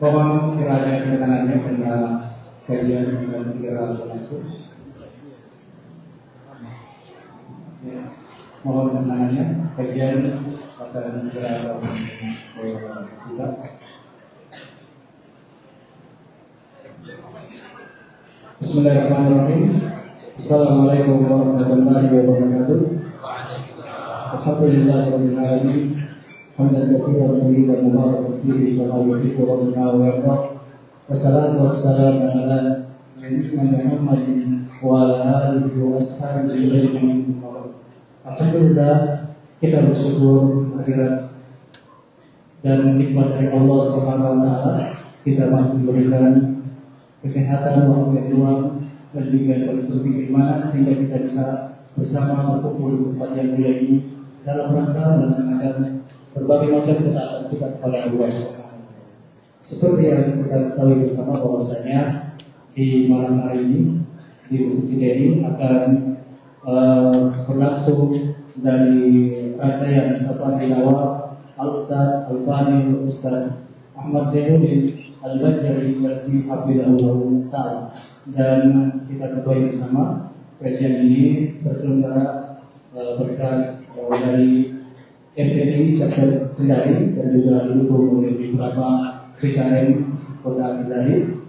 Mohon kiranya ketenangannya karena kajian akan segera berlangsung. Ya, mohon ketenangannya, kajian akan segera berlangsung. Bismillahirrahmanirrahim. Assalamualaikum warahmatullahi wabarakatuh. Alhamdulillahirabbil alamin. Hamdan katsiran tayyiban mubarakan fihi kama yuhibbu rabbuna wa yarda. Wassalatu wassalamu ala nabiyyina Muhammadin wa ala alihi wa ashabihi ajma'in. Alhamdulillah, kita bersyukur kehadirat dan nikmat dari Allah Subhanahu wa taala. Kita masih diberikan kesehatan, waktu yang luang, dan juga bentuk keimanan sehingga kita bisa bersama berkumpul di tempat yang mulia ini dalam rangka melaksanakan berbagai macam ketaatan kita kepada Allah Subhanahu. Seperti yang kita ketahui bersama bahwasanya di malam hari ini di Masjid ini akan berlangsung dari rangkaian Safar Tilawah Al-Ustaz Al-Fani Al-Ustaz Ahmad Zainuddin Al-Bajari Yarsi Hafidhahullah Ta'ala. Dan kita ketahui bersama kajian ini terselenggara berkat dari MPI Chapter Kendari dan juga didukung oleh beberapa PKM Kota Kendari.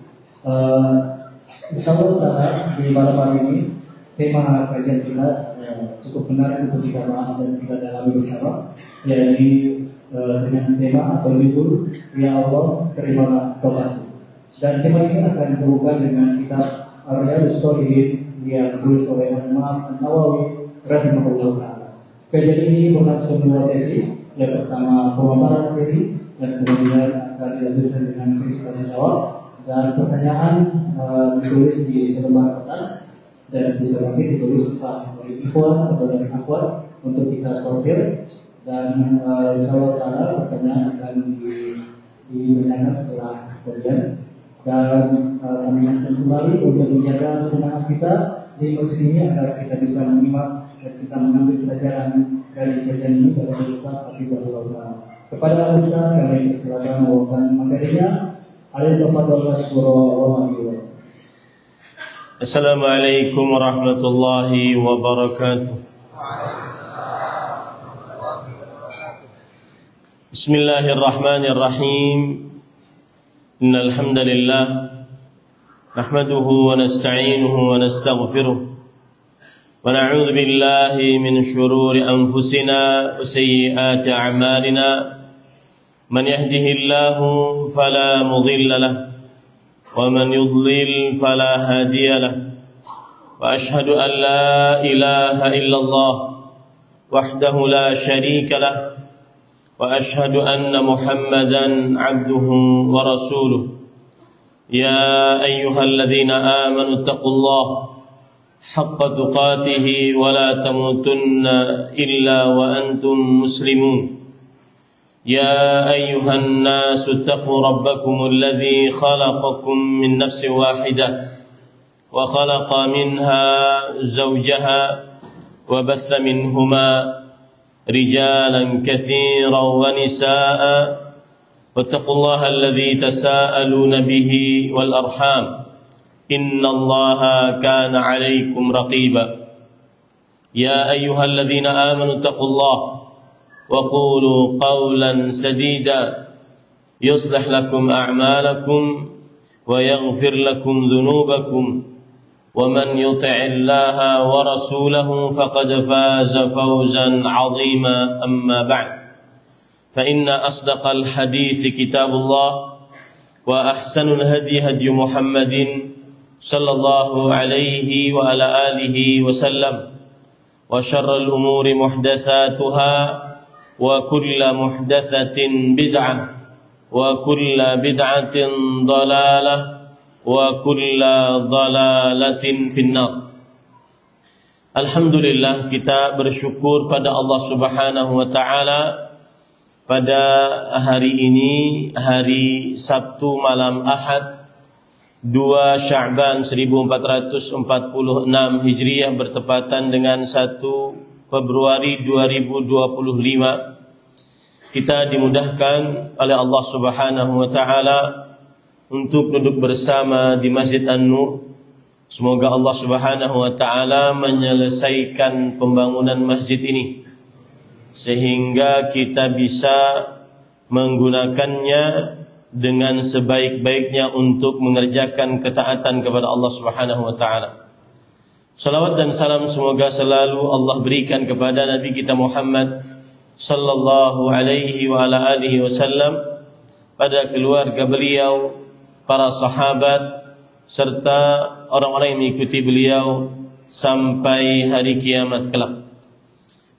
Insyaallah Ta'ala di malam hari ini tema kajian kita cukup menarik untuk kita bahas dan kita dalami bersama, yaitu dengan tema atau judul Ya Allah terimalah tobatku. Dan tema ini akan terbuka dengan kitab Riyadhus Shalihin yang ditulis oleh Imam An-Nawawi rahimahullah ta'ala. Kajian ini berlangsung 2 sesi. Yang pertama pemaparan materi dan kemudian akan dilanjutkan dengan sesi tanya jawab dan pertanyaan ditulis di selembar kertas dan sebisa mungkin ditulis oleh ikhwan atau dari akhwat untuk kita sortir. Dan insyaallah ta'ala pertanyaan akan ditanyakan setelah kajian. Dan kami akan kembali untuk menjaga ketenangan kita di masjid ini agar kita bisa menyimak dan kita mengambil pelajaran dari kajian ini pada Ustaz Hafidhahullah. Kepada Ustaz kami persilakan membawakan materinya. Al-Tafadhal Mashkura wa ma'dzura. Assalamualaikum warahmatullahi wabarakatuh. Bismillahirrahmanirrahim. Innal hamdalillah nahmaduhu wa nasta'inuhu wa nastaghfiruh wa na'udzu billahi min shururi anfusina wa sayyiati a'malina. Man yahdihillahu fala mudilla lahu wa man yudlil fala hadiya lahu. Wa ashhadu an la ilaha illallah wahdahu la sharika lahu wa ashhadu anna Muhammadan abduhu wa rasuluh. Ya ayyuhalladzina amanu taqullaha haqqa tuqatih wa la tamutunna illa wa antum muslimun. Ya ayyuhan nasu taqu rabbakum alladzi khalaqakum min nafsin wahidah wa khalaqa minha zawjaha wa batha minhuma رجالا كثيرا ونساء واتقوا الله الذي تساءلون به والأرحام إن الله كان عليكم رقيبا. يا أيها الذين آمنوا اتقوا الله وقولوا قولا سديدا يصلح لكم أعمالكم ويغفر لكم ذنوبكم ومن يطع الله ورسوله فقد فاز فوزا عظيما. أما بعد فإن أصدق الحديث كتاب الله وأحسن الهدي هدي محمد صلى الله عليه وعلى آله وسلم وشر الأمور محدثاتها وكل محدثة بدعة وكل بدعة ضلالة wa kullu dhalalatin finnar. Alhamdulillah, kita bersyukur pada Allah Subhanahu wa taala pada hari ini, hari Sabtu malam Ahad 2 Sya'ban 1446 Hijriah bertepatan dengan 1 Februari 2025. Kita dimudahkan oleh Allah Subhanahu wa taala untuk duduk bersama di Masjid An-Nur. Semoga Allah Subhanahu wa taala menyelesaikan pembangunan masjid ini sehingga kita bisa menggunakannya dengan sebaik-baiknya untuk mengerjakan ketaatan kepada Allah Subhanahu wa taala. Salawat dan salam semoga selalu Allah berikan kepada Nabi kita Muhammad sallallahu alaihi wa ala alihi wasallam, pada keluarga beliau, para sahabat, serta orang-orang yang mengikuti beliau sampai hari kiamat kelak.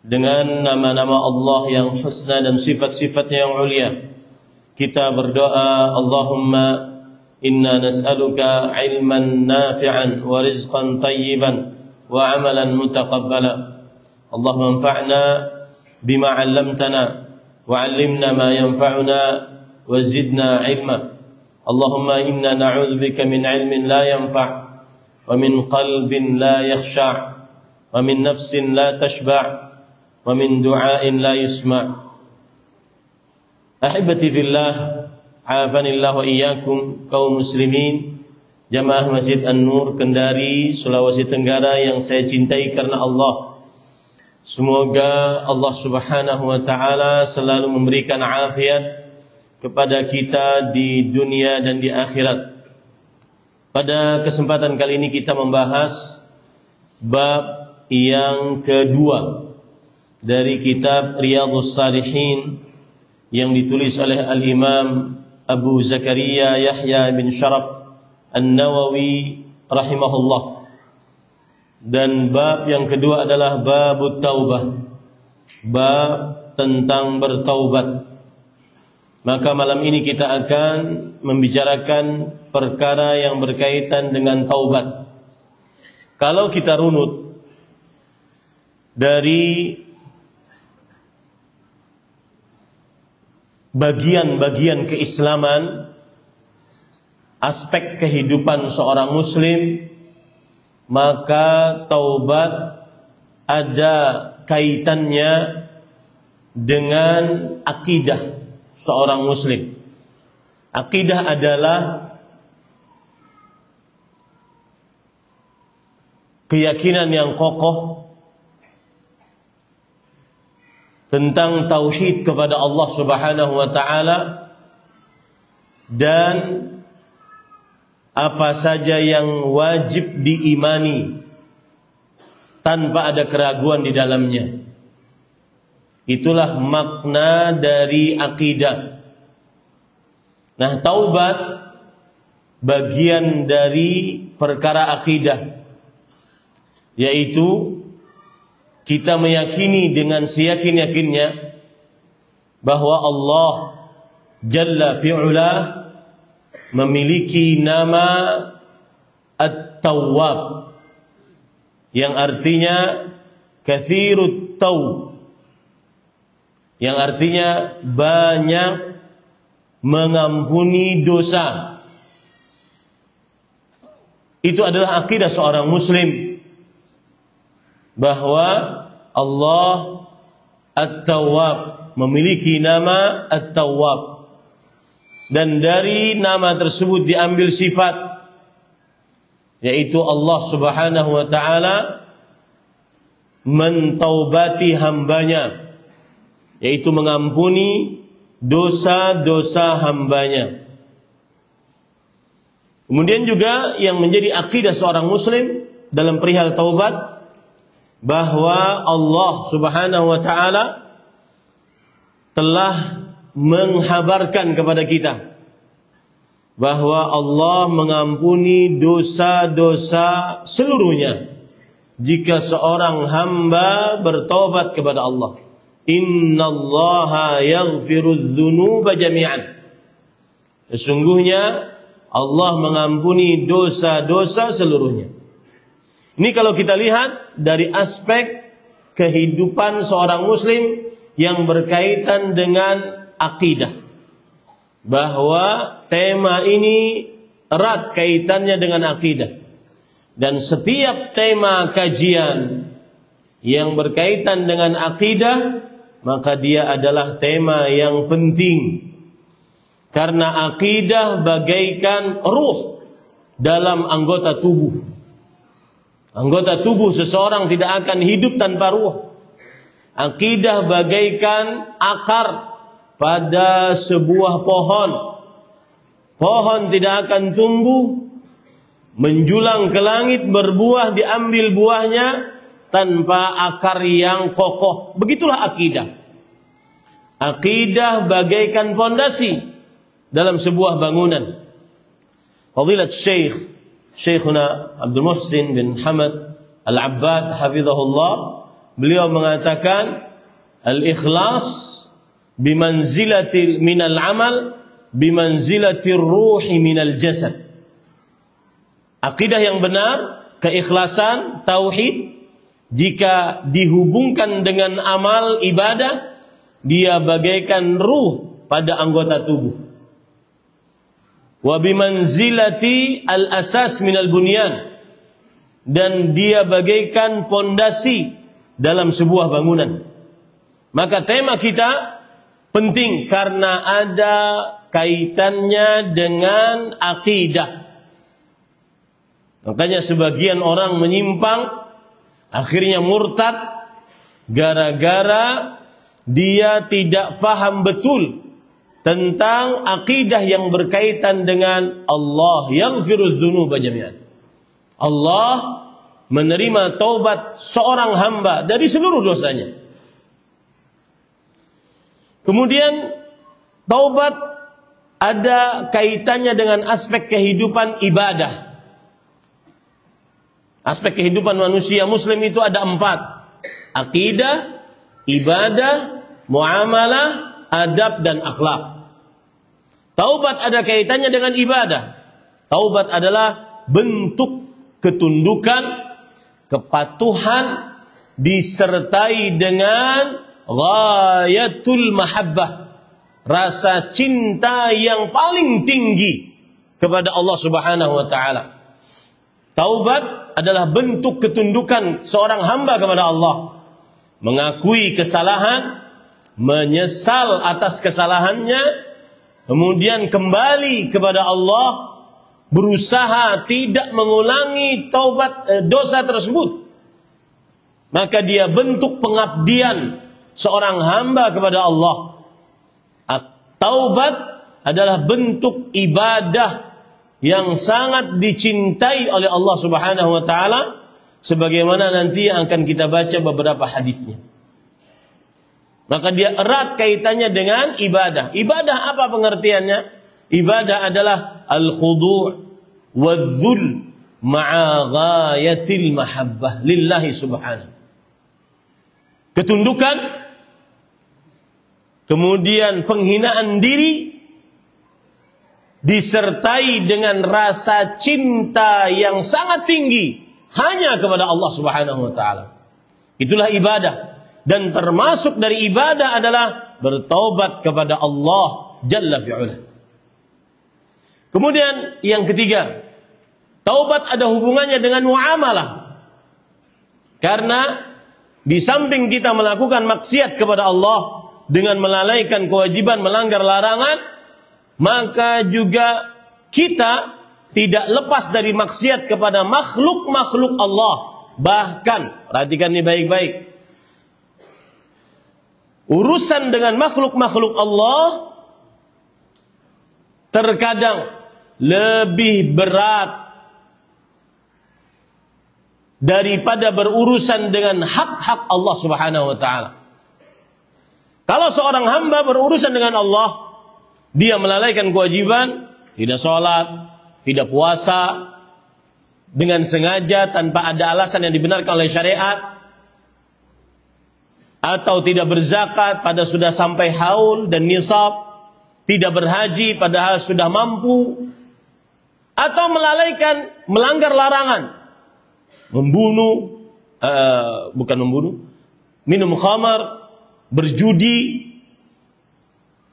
Dengan nama-nama Allah yang husna dan sifat-sifatnya yang mulia, kita berdoa, Allahumma inna nas'aluka ilman nafi'an wa rizqan tayyiban wa amalan mutaqabbala. Allahumma anfa'na bima 'allamtana wa 'allimna ma yanfa'una wa zidna ilma. Allahumma inna na'udzubika min 'ilmin la yanfa' wa min qalbin la yakhsha' wa min nafsin la tashba' wa min du'ain la yusma'. Ahibati fillah, afanillah wa iyyakum, kaum muslimin, jamaah Masjid An-Nur Kendari, Sulawesi Tenggara yang saya cintai karena Allah. Semoga Allah Subhanahu wa taala selalu memberikan afiat kepada kita di dunia dan di akhirat. Pada kesempatan kali ini kita membahas bab yang kedua dari kitab Riyadhus Shalihin yang ditulis oleh Al-Imam Abu Zakaria Yahya bin Sharaf An-Nawawi rahimahullah. Dan bab yang kedua adalah babut taubah, bab tentang bertaubat. Maka malam ini kita akan membicarakan perkara yang berkaitan dengan taubat. Kalau kita runut dari bagian-bagian keislaman, aspek kehidupan seorang muslim, maka taubat ada kaitannya dengan akidah seorang muslim. Akidah adalah keyakinan yang kokoh tentang tauhid kepada Allah Subhanahu wa taala dan apa saja yang wajib diimani tanpa ada keraguan di dalamnya. Itulah makna dari akidah. Nah, taubat bagian dari perkara akidah, yaitu kita meyakini dengan seyakin-yakinnya bahwa Allah Jalla fi'ula memiliki nama At-Tawwab, yang artinya katsirut taub, yang artinya banyak mengampuni dosa. Itu adalah akidah seorang muslim, bahwa Allah At-Tawwab memiliki nama At-Tawwab, dan dari nama tersebut diambil sifat, yaitu Allah Subhanahu wa taala mentaubati hambanya, yaitu mengampuni dosa-dosa hambanya. Kemudian juga yang menjadi akidah seorang muslim dalam perihal taubat, bahwa Allah Subhanahu wa taala telah menghabarkan kepada kita bahwa Allah mengampuni dosa-dosa seluruhnya jika seorang hamba bertobat kepada Allah. Innallaha yaghfirudz dzunuba jami'an. Sesungguhnya Allah mengampuni dosa-dosa seluruhnya. Ini kalau kita lihat dari aspek kehidupan seorang muslim yang berkaitan dengan akidah, bahwa tema ini erat kaitannya dengan akidah. Dan setiap tema kajian yang berkaitan dengan akidah, maka dia adalah tema yang penting. Karena akidah bagaikan ruh dalam anggota tubuh. Anggota tubuh seseorang tidak akan hidup tanpa ruh. Akidah bagaikan akar pada sebuah pohon. Pohon tidak akan tumbuh menjulang ke langit, berbuah, diambil buahnya tanpa akar yang kokoh. Begitulah akidah. Akidah bagaikan fondasi dalam sebuah bangunan. Fadilat Syekhuna Abdul Muhsin bin Hamad Al-Abbad hafizahullah, beliau mengatakan al-ikhlas bimanzilati minal amal bimanzilati ruhi minal jasad. Akidah yang benar, keikhlasan, tauhid, jika dihubungkan dengan amal ibadah, dia bagaikan ruh pada anggota tubuh. Wa bimanzilati al-asas minal bunyan, dan dia bagaikan pondasi dalam sebuah bangunan. Maka tema kita penting karena ada kaitannya dengan akidah. Makanya sebagian orang menyimpang, akhirnya murtad gara-gara dia tidak faham betul tentang akidah yang berkaitan dengan Allah yaghfirudz dzunuba jami'an. Allah menerima taubat seorang hamba dari seluruh dosanya. Kemudian taubat ada kaitannya dengan aspek kehidupan ibadah. Aspek kehidupan manusia muslim itu ada 4. Akidah, ibadah, muamalah, adab, dan akhlak. Taubat ada kaitannya dengan ibadah. Taubat adalah bentuk ketundukan, kepatuhan, disertai dengan ghayatul mahabbah, rasa cinta yang paling tinggi kepada Allah Subhanahu wa taala. Taubat adalah bentuk ketundukan seorang hamba kepada Allah, mengakui kesalahan, menyesal atas kesalahannya, kemudian kembali kepada Allah, berusaha tidak mengulangi dosa tersebut. Maka dia bentuk pengabdian seorang hamba kepada Allah. Taubat adalah bentuk ibadah yang sangat dicintai oleh Allah Subhanahu wa taala, sebagaimana nanti yang akan kita baca beberapa hadisnya. Maka dia erat kaitannya dengan ibadah. Ibadah apa pengertiannya? Ibadah adalah al-khudu' wal-dhul ma'a ghayatil mahabbah lillahi subhanahu. Ketundukan, kemudian penghinaan diri, disertai dengan rasa cinta yang sangat tinggi hanya kepada Allah Subhanahu wa taala. Itulah ibadah. Dan termasuk dari ibadah adalah bertaubat kepada Allah Jalla fi'ula. Kemudian yang ketiga, taubat ada hubungannya dengan muamalah. Karena di samping kita melakukan maksiat kepada Allah dengan melalaikan kewajiban, melanggar larangan, maka juga kita tidak lepas dari maksiat kepada makhluk-makhluk Allah. Bahkan, perhatikan ini baik-baik, urusan dengan makhluk-makhluk Allah terkadang lebih berat daripada berurusan dengan hak-hak Allah Subhanahu wa taala. Kalau seorang hamba berurusan dengan Allah, dia melalaikan kewajiban, tidak sholat, tidak puasa, dengan sengaja tanpa ada alasan yang dibenarkan oleh syariat, atau tidak berzakat pada sudah sampai haul dan nisab, tidak berhaji padahal sudah mampu, atau melanggar larangan, minum khamar, berjudi,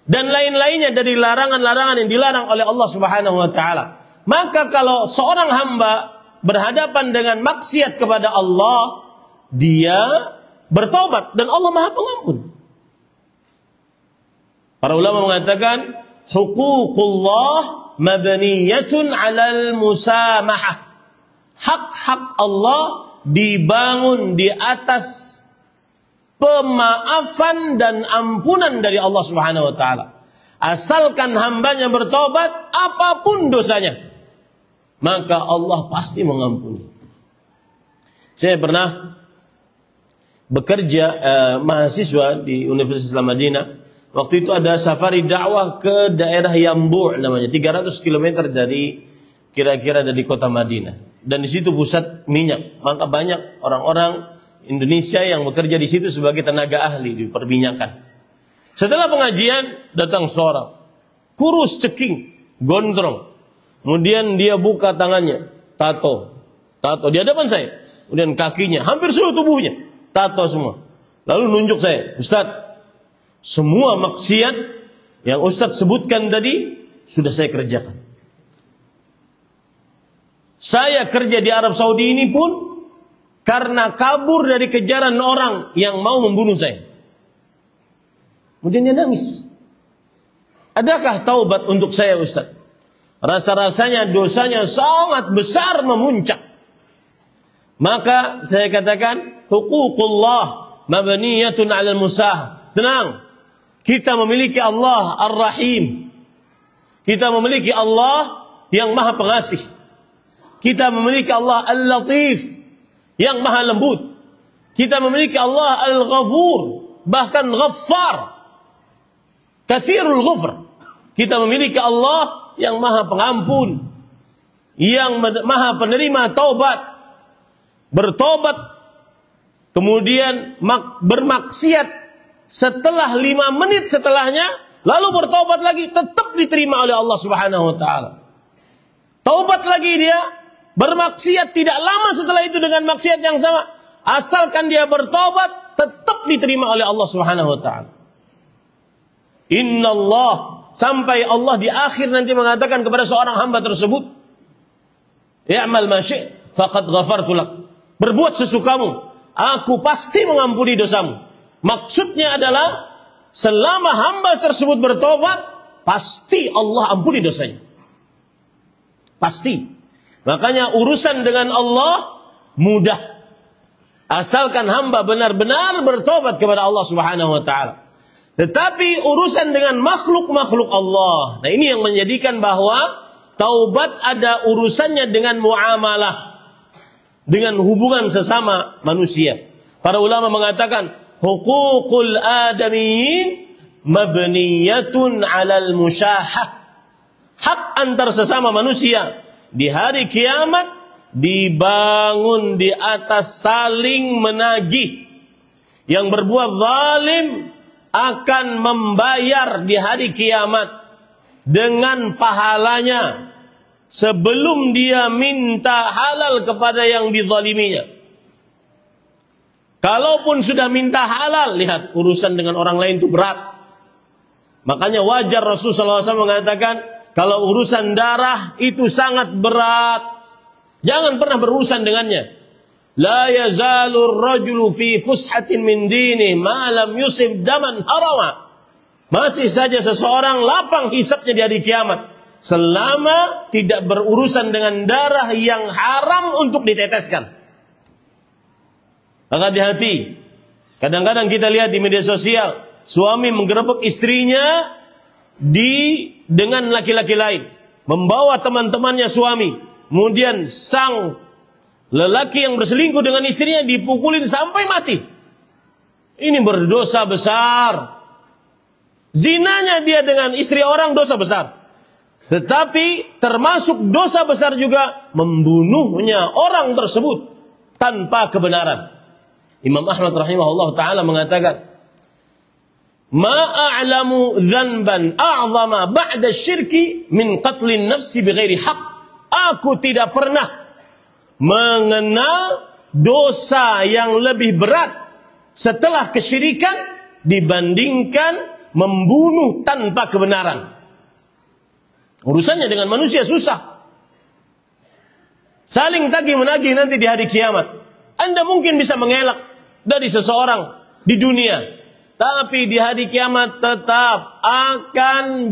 dan lain-lainnya dari larangan-larangan yang dilarang oleh Allah Subhanahu wa taala. Maka kalau seorang hamba berhadapan dengan maksiat kepada Allah, dia bertobat dan Allah Maha Pengampun. Para ulama mengatakan huququllah mabniyatun 'alal musamahah. Hak-hak Allah dibangun di atas pemaafan dan ampunan dari Allah Subhanahu wa taala. Asalkan hambanya bertobat apapun dosanya, maka Allah pasti mengampuni. Saya pernah bekerja mahasiswa di Universitas Islam Madinah. Waktu itu ada safari dakwah ke daerah Yambu' namanya, 300 km dari kira-kira dari kota Madinah. Dan di situ pusat minyak. Maka banyak orang-orang Indonesia yang bekerja di situ sebagai tenaga ahli di perminyakan. Setelah pengajian datang seorang kurus ceking, gondrong. Kemudian dia buka tangannya, tato di hadapan saya. Kemudian kakinya, hampir seluruh tubuhnya tato semua. Lalu nunjuk saya, Ustaz, semua maksiat yang Ustaz sebutkan tadi sudah saya kerjakan. Saya kerja di Arab Saudi ini pun karena kabur dari kejaran orang yang mau membunuh saya. Kemudian dia nangis. Adakah taubat untuk saya, Ustaz? Rasa-rasanya dosanya sangat besar memuncak. Maka saya katakan, huququllah mabniyatun 'alal musah. Tenang. Kita memiliki Allah Ar-Rahim. Kita memiliki Allah yang Maha Pengasih. Kita memiliki Allah Al-Latif yang Maha Lembut. Kita memiliki Allah Al-Ghafur, bahkan Ghaffar, Katsirul Ghufr. Kita memiliki Allah yang Maha Pengampun, yang Maha Penerima taubat. Bertobat kemudian bermaksiat setelah 5 menit setelahnya, lalu bertobat lagi, tetap diterima oleh Allah Subhanahu wa taala. Taubat lagi dia, bermaksiat tidak lama setelah itu dengan maksiat yang sama, asalkan dia bertobat tetap diterima oleh Allah Subhanahu wa taala. Innallah, sampai Allah di akhir nanti mengatakan kepada seorang hamba tersebut, "I'mal ma syi'ta faqad ghafartu lak." Berbuat sesukamu, aku pasti mengampuni dosamu. Maksudnya adalah selama hamba tersebut bertobat, pasti Allah ampuni dosanya. Pasti. Makanya urusan dengan Allah mudah. Asalkan hamba benar-benar bertobat kepada Allah Subhanahu wa taala. Tetapi urusan dengan makhluk-makhluk Allah, nah ini yang menjadikan bahwa taubat ada urusannya dengan muamalah, dengan hubungan sesama manusia. Para ulama mengatakan huququl adamiyyin mabniyatun 'alal musyahah. Hak antar sesama manusia di hari kiamat dibangun di atas saling menagih. Yang berbuat zalim akan membayar di hari kiamat dengan pahalanya sebelum dia minta halal kepada yang dizaliminya. Kalaupun sudah minta halal, lihat urusan dengan orang lain itu berat. Makanya wajar Rasulullah SAW mengatakan, kalau urusan darah itu sangat berat, jangan pernah berurusan dengannya. La yazalur rajulu fi fushatin min dini ma lam yusib daman harama. Masih saja seseorang lapang hisapnya di hari kiamat selama tidak berurusan dengan darah yang haram untuk diteteskan. Maka hati-hati. Kadang-kadang kita lihat di media sosial, suami menggerebek istrinya dengan laki-laki lain, membawa teman-temannya suami, kemudian sang lelaki yang berselingkuh dengan istrinya dipukulin sampai mati. Ini berdosa besar. Zinanya dia dengan istri orang dosa besar. Tetapi termasuk dosa besar juga membunuhnya orang tersebut tanpa kebenaran. Imam Ahmad rahimahullah ta'ala mengatakan, "Ma a'lamu dzanban a'zama ba'da syirki min qatlin nafsi bighairi haq." Aku tidak pernah mengenal dosa yang lebih berat setelah kesyirikan dibandingkan membunuh tanpa kebenaran. Urusannya dengan manusia susah. Saling tagih-menagih nanti di hari kiamat. Anda mungkin bisa mengelak dari seseorang di dunia, tapi di hari kiamat tetap akan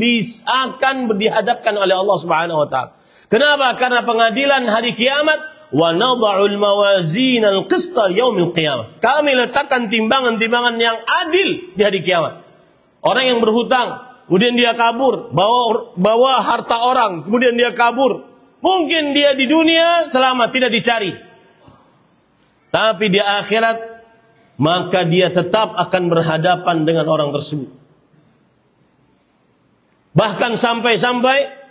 dihadapkan oleh Allah Subhanahu wa taala. Kenapa? Karena pengadilan hari kiamat, wa nadha'ul mawazin al-qista yaumil qiyamah. Kami letakkan timbangan-timbangan yang adil di hari kiamat. Orang yang berhutang, kemudian dia kabur, bawa harta orang, kemudian dia kabur. Mungkin dia di dunia selamat, tidak dicari. Tapi di akhirat, maka dia tetap akan berhadapan dengan orang tersebut. Bahkan sampai-sampai,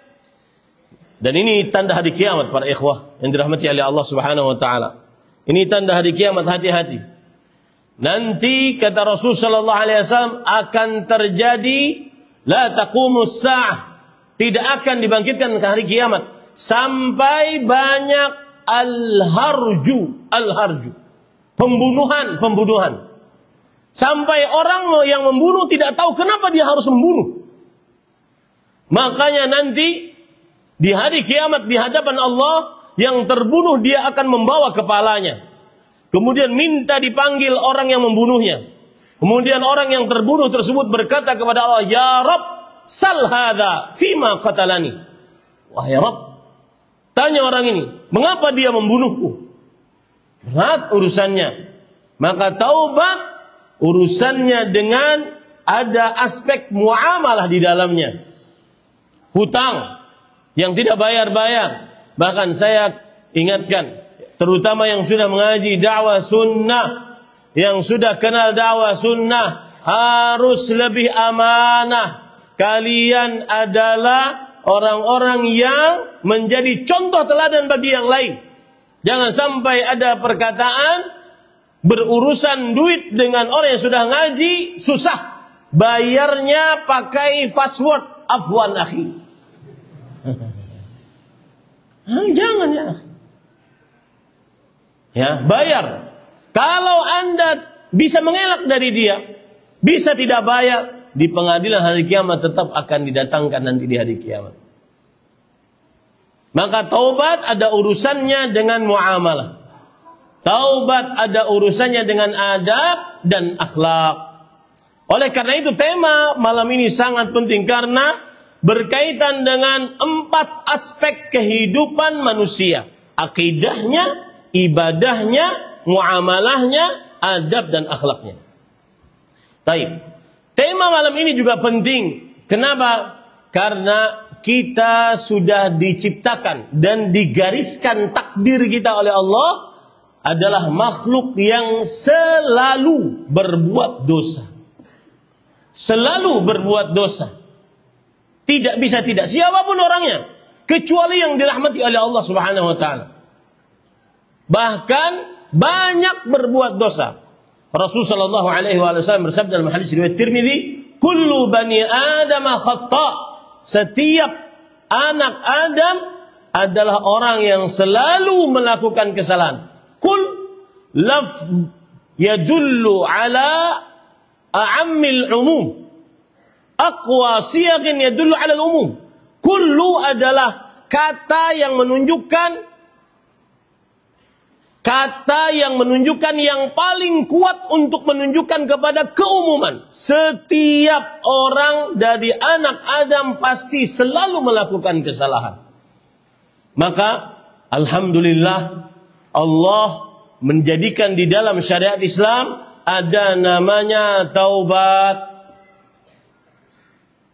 dan ini tanda hari kiamat para ikhwah yang dirahmati oleh Allah Subhanahu wa taala. Ini tanda hari kiamat, hati-hati. Nanti kata Rasul sallallahu alaihi wasallam akan terjadi la taqumus sa'ah. Tidak akan dibangkitkan ke hari kiamat sampai banyak al-harju, pembunuhan. Sampai orang yang membunuh tidak tahu kenapa dia harus membunuh. Makanya nanti di hari kiamat di hadapan Allah, yang terbunuh dia akan membawa kepalanya. Kemudian minta dipanggil orang yang membunuhnya. Kemudian orang yang terbunuh tersebut berkata kepada Allah, "Ya Rabb, sal hadza fima qatalani." Wahai Rabb, tanya orang ini, mengapa dia membunuhku? Berat urusannya. Maka taubat urusannya dengan ada aspek muamalah di dalamnya. Hutang yang tidak bayar-bayar. Bahkan saya ingatkan, terutama yang sudah mengaji dakwah sunnah, yang sudah kenal dakwah sunnah, harus lebih amanah. Kalian adalah orang-orang yang menjadi contoh teladan bagi yang lain. Jangan sampai ada perkataan berurusan duit dengan orang yang sudah ngaji, susah. Bayarnya pakai password, afwan akhi. Jangan ya. Ya, bayar. Kalau Anda bisa mengelak dari dia, bisa tidak bayar, di pengadilan hari kiamat tetap akan didatangkan nanti di hari kiamat. Maka taubat ada urusannya dengan muamalah. Taubat ada urusannya dengan adab dan akhlak. Oleh karena itu tema malam ini sangat penting karena berkaitan dengan 4 aspek kehidupan manusia. Akidahnya, ibadahnya, muamalahnya, adab dan akhlaknya. Taib. Tema malam ini juga penting. Kenapa? Karena kita sudah diciptakan dan digariskan takdir kita oleh Allah adalah makhluk yang selalu berbuat dosa. Selalu berbuat dosa. Tidak bisa tidak. Siapapun orangnya. Kecuali yang dirahmati oleh Allah Subhanahu wa ta'ala. Bahkan banyak berbuat dosa. Rasulullah sallallahu alaihi wasallam bersabda dalam hadis riwayat Tirmidzi, "Kullu bani Adam khata'." Setiap anak Adam adalah orang yang selalu melakukan kesalahan. Kul laf yadullu ala a'ammil umum. Aqwa siyagin yadullu ala al-umum. Kullu adalah kata yang menunjukkan yang paling kuat untuk menunjukkan kepada keumuman. Setiap orang dari anak Adam pasti selalu melakukan kesalahan. Maka alhamdulillah Allah menjadikan di dalam syariat Islam ada namanya taubat.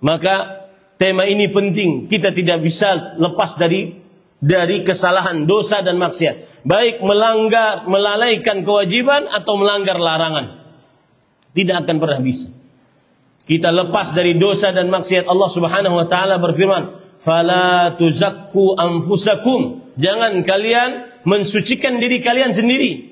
Maka tema ini penting. Kita tidak bisa lepas dari kesalahan, dosa dan maksiat. Baik melalaikan kewajiban atau melanggar larangan. Tidak akan pernah bisa. Kita lepas dari dosa dan maksiat. Allah Subhanahu wa taala berfirman, "Fala tuzakku anfusakum." Jangan kalian mensucikan diri kalian sendiri.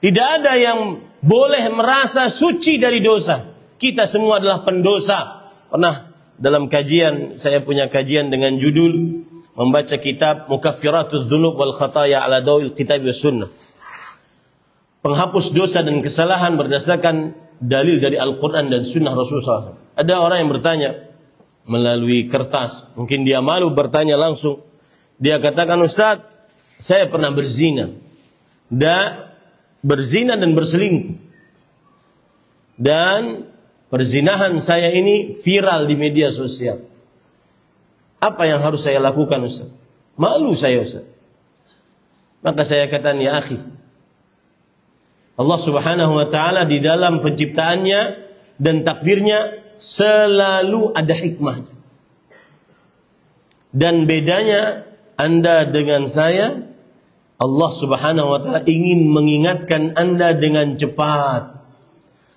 Tidak ada yang boleh merasa suci dari dosa. Kita semua adalah pendosa. Pernah dalam kajian, saya punya kajian dengan judul membaca kitab Mukaffiratudz Dzunub wal Khataya ala Dawil Kitab was Sunnah. Penghapus dosa dan kesalahan berdasarkan dalil dari Al-Quran dan Sunnah Rasulullah SAW. Ada orang yang bertanya melalui kertas, mungkin dia malu bertanya langsung. Dia katakan, "Ustaz, saya pernah berzina dan berselingkuh. dan perzinahan saya ini viral di media sosial. Apa yang harus saya lakukan, Ustaz? Malu saya, Ustaz. Maka saya katakan, ya akhi, Allah Subhanahu wa ta'ala di dalam penciptaannya dan takdirnya selalu ada hikmahnya. Dan bedanya Anda dengan saya, Allah Subhanahu wa ta'ala ingin mengingatkan Anda dengan cepat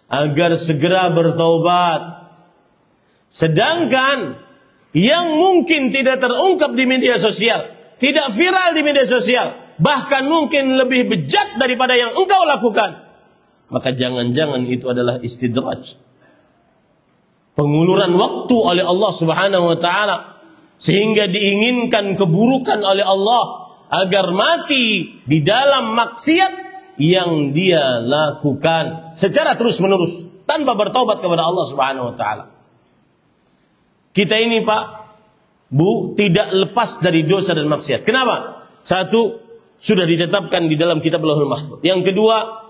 agar segera bertaubat. Sedangkan yang mungkin tidak terungkap di media sosial, tidak viral di media sosial, bahkan mungkin lebih bejat daripada yang engkau lakukan, maka jangan-jangan itu adalah istidraj, penguluran waktu oleh Allah Subhanahu wa ta'ala, sehingga diinginkan keburukan oleh Allah agar mati di dalam maksiat yang dia lakukan secara terus-menerus tanpa bertobat kepada Allah Subhanahu wa ta'ala. Kita ini, Pak, Bu, tidak lepas dari dosa dan maksiat. Kenapa? Satu, sudah ditetapkan di dalam kitab Lauhul Mahfuz. Yang kedua,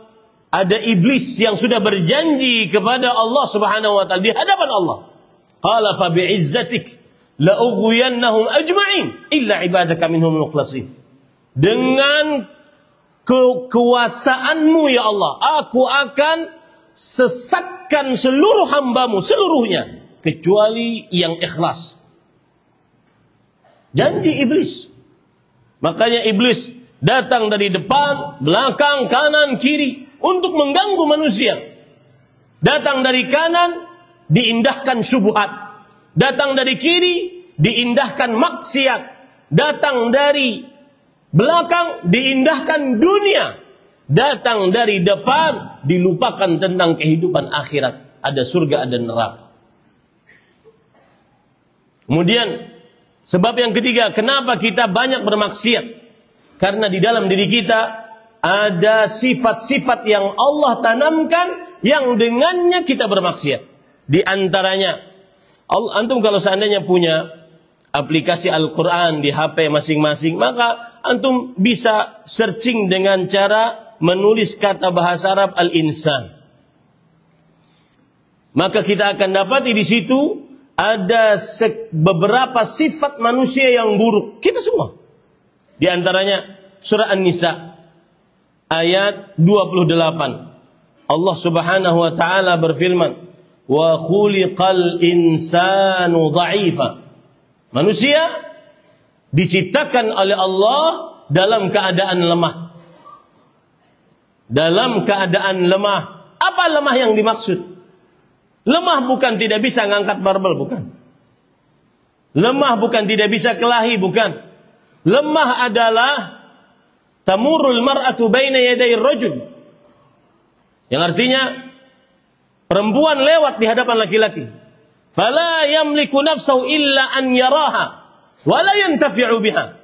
ada iblis yang sudah berjanji kepada Allah Subhanahu wa ta'ala di hadapan Allah. Qala fa bi'izzatik la ughwiyannahum ajma'in illa ibadaka minhum mukhlasin. Dengan kekuasaanmu ya Allah, aku akan sesatkan seluruh hambamu seluruhnya kecuali yang ikhlas. Janji iblis. Makanya iblis datang dari depan, belakang, kanan, kiri untuk mengganggu manusia. Datang dari kanan diindahkan syubhat, datang dari kiri diindahkan maksiat, datang dari belakang diindahkan dunia, datang dari depan dilupakan tentang kehidupan akhirat, ada surga, ada neraka. Kemudian sebab yang ketiga, kenapa kita banyak bermaksiat? Karena di dalam diri kita ada sifat-sifat yang Allah tanamkan yang dengannya kita bermaksiat. Di antaranya, antum kalau seandainya punya aplikasi Al-Quran di HP masing-masing, maka antum bisa searching dengan cara menulis kata bahasa Arab al-insan. Maka kita akan dapati di situ ada beberapa sifat manusia yang buruk. Kita semua. Di antaranya surah An-Nisa ayat 28. Allah Subhanahu wa ta'ala berfirman, wa khuliqal insanu dha'ifa. Manusia diciptakan oleh Allah dalam keadaan lemah. Dalam keadaan lemah. Apa lemah yang dimaksud? Lemah bukan tidak bisa ngangkat barbel, bukan. Lemah bukan tidak bisa kelahi, bukan. Lemah adalah tamurul mar'atu baina yaday rajul. Yang artinya perempuan lewat di hadapan laki-laki. Fala yamliku nafsahu illa an yaraha wa la yantafi'u biha.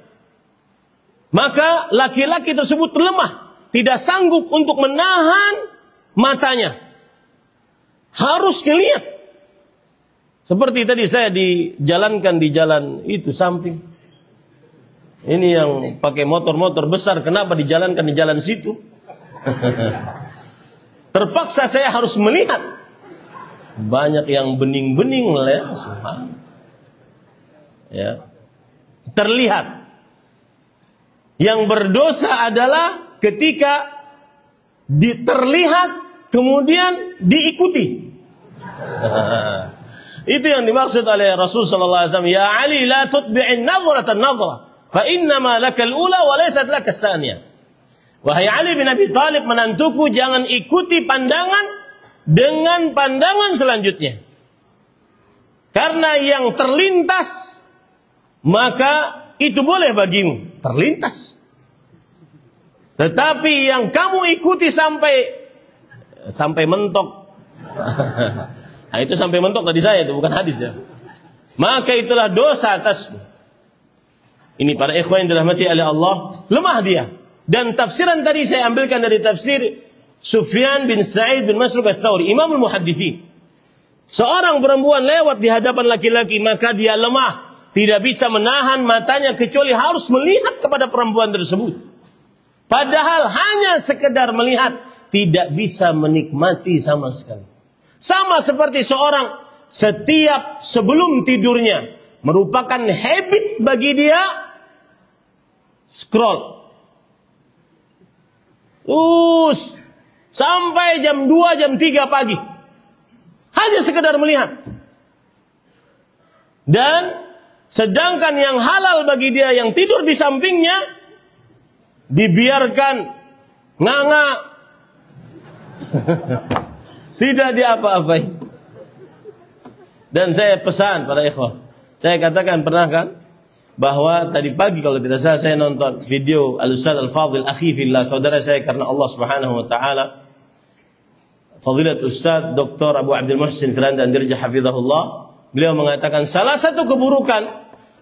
Maka laki-laki tersebut lemah, tidak sanggup untuk menahan matanya. Harus ngelihat. Seperti tadi saya dijalankan di jalan itu samping. Ini yang pakai motor-motor besar, kenapa dijalankan di jalan situ? Terpaksa saya harus melihat. Banyak yang bening-bening lah, ya. Terlihat. Yang berdosa adalah ketika terlihat kemudian diikuti. Itu yang dimaksud oleh Rasul sallallahu alaihi wasallam, ya Ali la tutbi'in nadhratan nadhra fa innama lakal ula wa laysat lakas tsaniyah. Wahai Ali bin Abi Thalib, menantuku, jangan ikuti pandangan dengan pandangan selanjutnya. Karena yang terlintas maka itu boleh bagimu, terlintas. Tetapi yang kamu ikuti sampai mentok. Nah, itu sampai mentok tadi saya, itu bukan hadis ya. Maka itulah dosa atasmu. Ini para ikhwan yang dirahmati oleh Allah, lemah dia. Dan tafsiran tadi saya ambilkan dari tafsir Sufyan bin Sa'id bin Masruq Ats-Tsauri, Imamul Muhadditsin. Seorang perempuan lewat di hadapan laki-laki, maka dia lemah, tidak bisa menahan matanya kecuali harus melihat kepada perempuan tersebut. Padahal hanya sekedar melihat, tidak bisa menikmati sama sekali. Sama seperti seorang setiap sebelum tidurnya merupakan habit bagi dia scroll. Sampai jam 2, jam 3 pagi. Hanya sekedar melihat. Dan sedangkan yang halal bagi dia yang tidur di sampingnya dibiarkan nganga. Tidak diapa-apai. Dan saya pesan pada ikhwah. Saya katakan pernah kan bahwa tadi pagi kalau tidak salah saya nonton video Al-Ustaz Al-Fadhil Akhi Fillah, saudara saya karena Allah Subhanahu wa taala, Fadilat Ustaz Dr. Abu Abdul Muhsin Firanda Andirja hafizahullah. Beliau mengatakan salah satu keburukan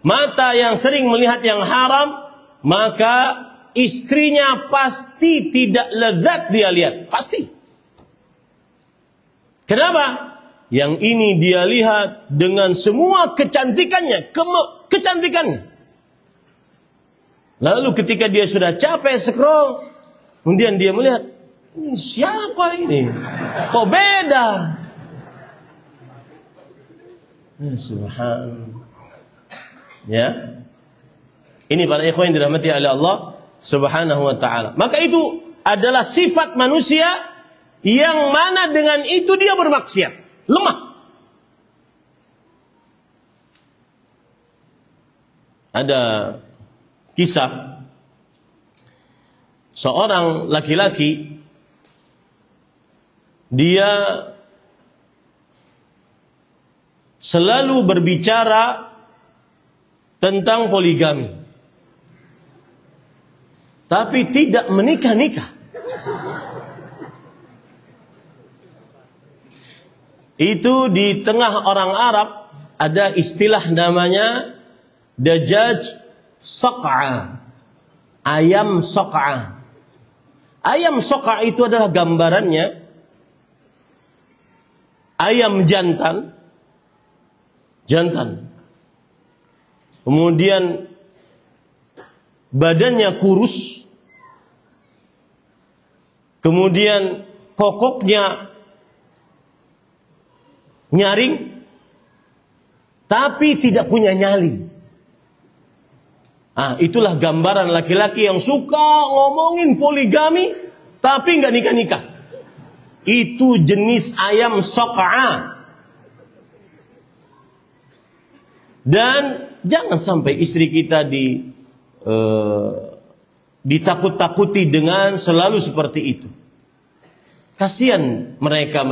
mata yang sering melihat yang haram, maka istrinya pasti tidak lezat dia lihat, pasti. Kenapa? Yang ini dia lihat dengan semua kecantikannya, kecantikannya. Lalu ketika dia sudah capek scroll, kemudian dia melihat, siapa ini? Kok beda? Subhanallah. Ya. Ini para ikhwan yang dirahmati oleh Allah Subhanahu wa taala. Maka itu adalah sifat manusia yang mana dengan itu dia bermaksiat. Lemah. Ada kisah seorang laki-laki, dia selalu berbicara tentang poligami, tapi tidak menikah-nikah. Itu di tengah orang Arab ada istilah namanya dajjaj saq'a, ayam saq'a. Ayam saq'a itu adalah gambarannya ayam jantan. Kemudian badannya kurus. Kemudian kokoknya nyaring, tapi tidak punya nyali. Itulah gambaran laki-laki yang suka ngomongin poligami, tapi nggak nikah-nikah. Itu jenis ayam saq'a. Dan jangan sampai istri kita ditakut-takuti dengan selalu seperti itu. Kasihan mereka.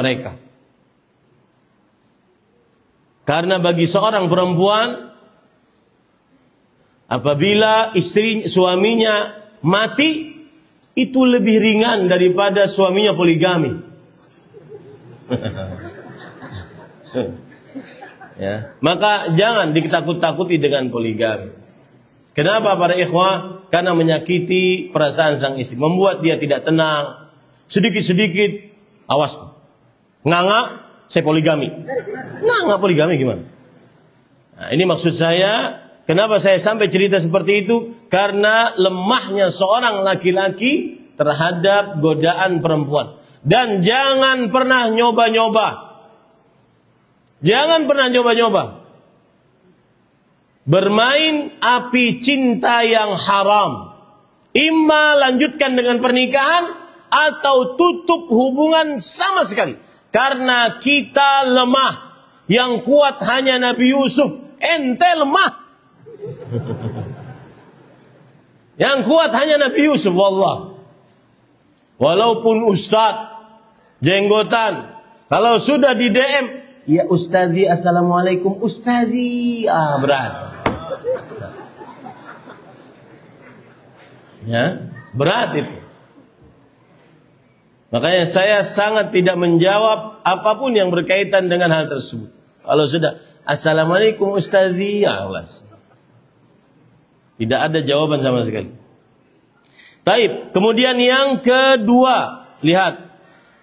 Karena bagi seorang perempuan, apabila suaminya mati, itu lebih ringan daripada suaminya poligami. Ya. Maka jangan ditakut-takuti dengan poligami. Kenapa para ikhwah? Karena menyakiti perasaan sang istri, membuat dia tidak tenang. Sedikit-sedikit, awas, nganga, saya poligami. Nganga poligami gimana? Nah, ini maksud saya, kenapa saya sampai cerita seperti itu? Karena lemahnya seorang laki-laki terhadap godaan perempuan. Dan jangan pernah nyoba-nyoba. Jangan pernah nyoba-nyoba bermain api cinta yang haram. Imma lanjutkan dengan pernikahan atau tutup hubungan sama sekali. Karena kita lemah. Yang kuat hanya Nabi Yusuf. Ente lemah. Yang kuat hanya Nabi Yusuf, wallah. Walaupun ustaz jenggotan, kalau sudah di DM, ya ustazi, assalamualaikum ustazi, berat. Ya, berat itu. Makanya saya sangat tidak menjawab apapun yang berkaitan dengan hal tersebut. Kalau sudah assalamualaikum ustazi, tidak ada jawaban sama sekali. Taib. Kemudian yang kedua, lihat.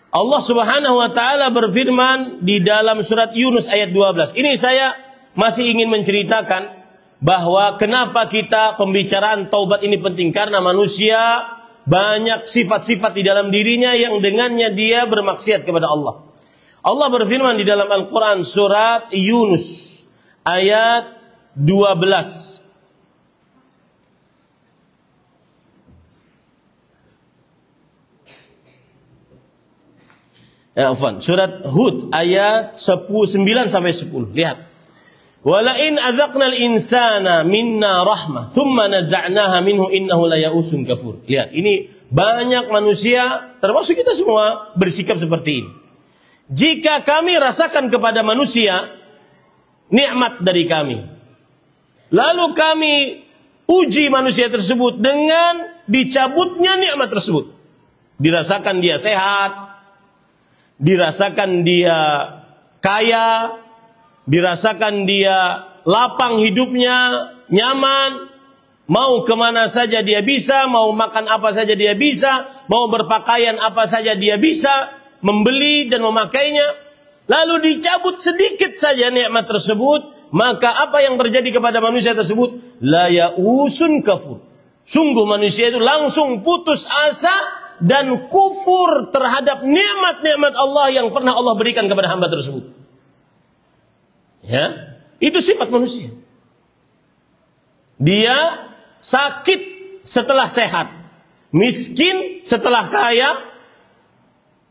Allah Subhanahu wa taala berfirman di dalam surat Yunus ayat 12. Ini saya masih ingin menceritakan bahwa kenapa kita pembicaraan taubat ini penting, karena manusia banyak sifat-sifat di dalam dirinya yang dengannya dia bermaksiat kepada Allah. Allah berfirman di dalam Al-Quran surat Yunus ayat 12. Surat Hud ayat 9 sampai 10. Lihat. Walain adzaqnal insana minna rahmah thumma naza'naha minhu innahu layausun kafur. Lihat, ini banyak manusia termasuk kita semua bersikap seperti ini. Jika kami rasakan kepada manusia nikmat dari kami, lalu kami uji manusia tersebut dengan dicabutnya nikmat tersebut. Dirasakan dia sehat, dirasakan dia kaya, dirasakan dia lapang hidupnya, nyaman, mau kemana saja dia bisa, mau makan apa saja dia bisa, mau berpakaian apa saja dia bisa, membeli dan memakainya. Lalu dicabut sedikit saja nikmat tersebut, maka apa yang terjadi kepada manusia tersebut? La ya'usun kafur. Sungguh manusia itu langsung putus asa dan kufur terhadap nikmat-nikmat Allah yang pernah Allah berikan kepada hamba tersebut. Ya, itu sifat manusia. Dia sakit setelah sehat, miskin setelah kaya,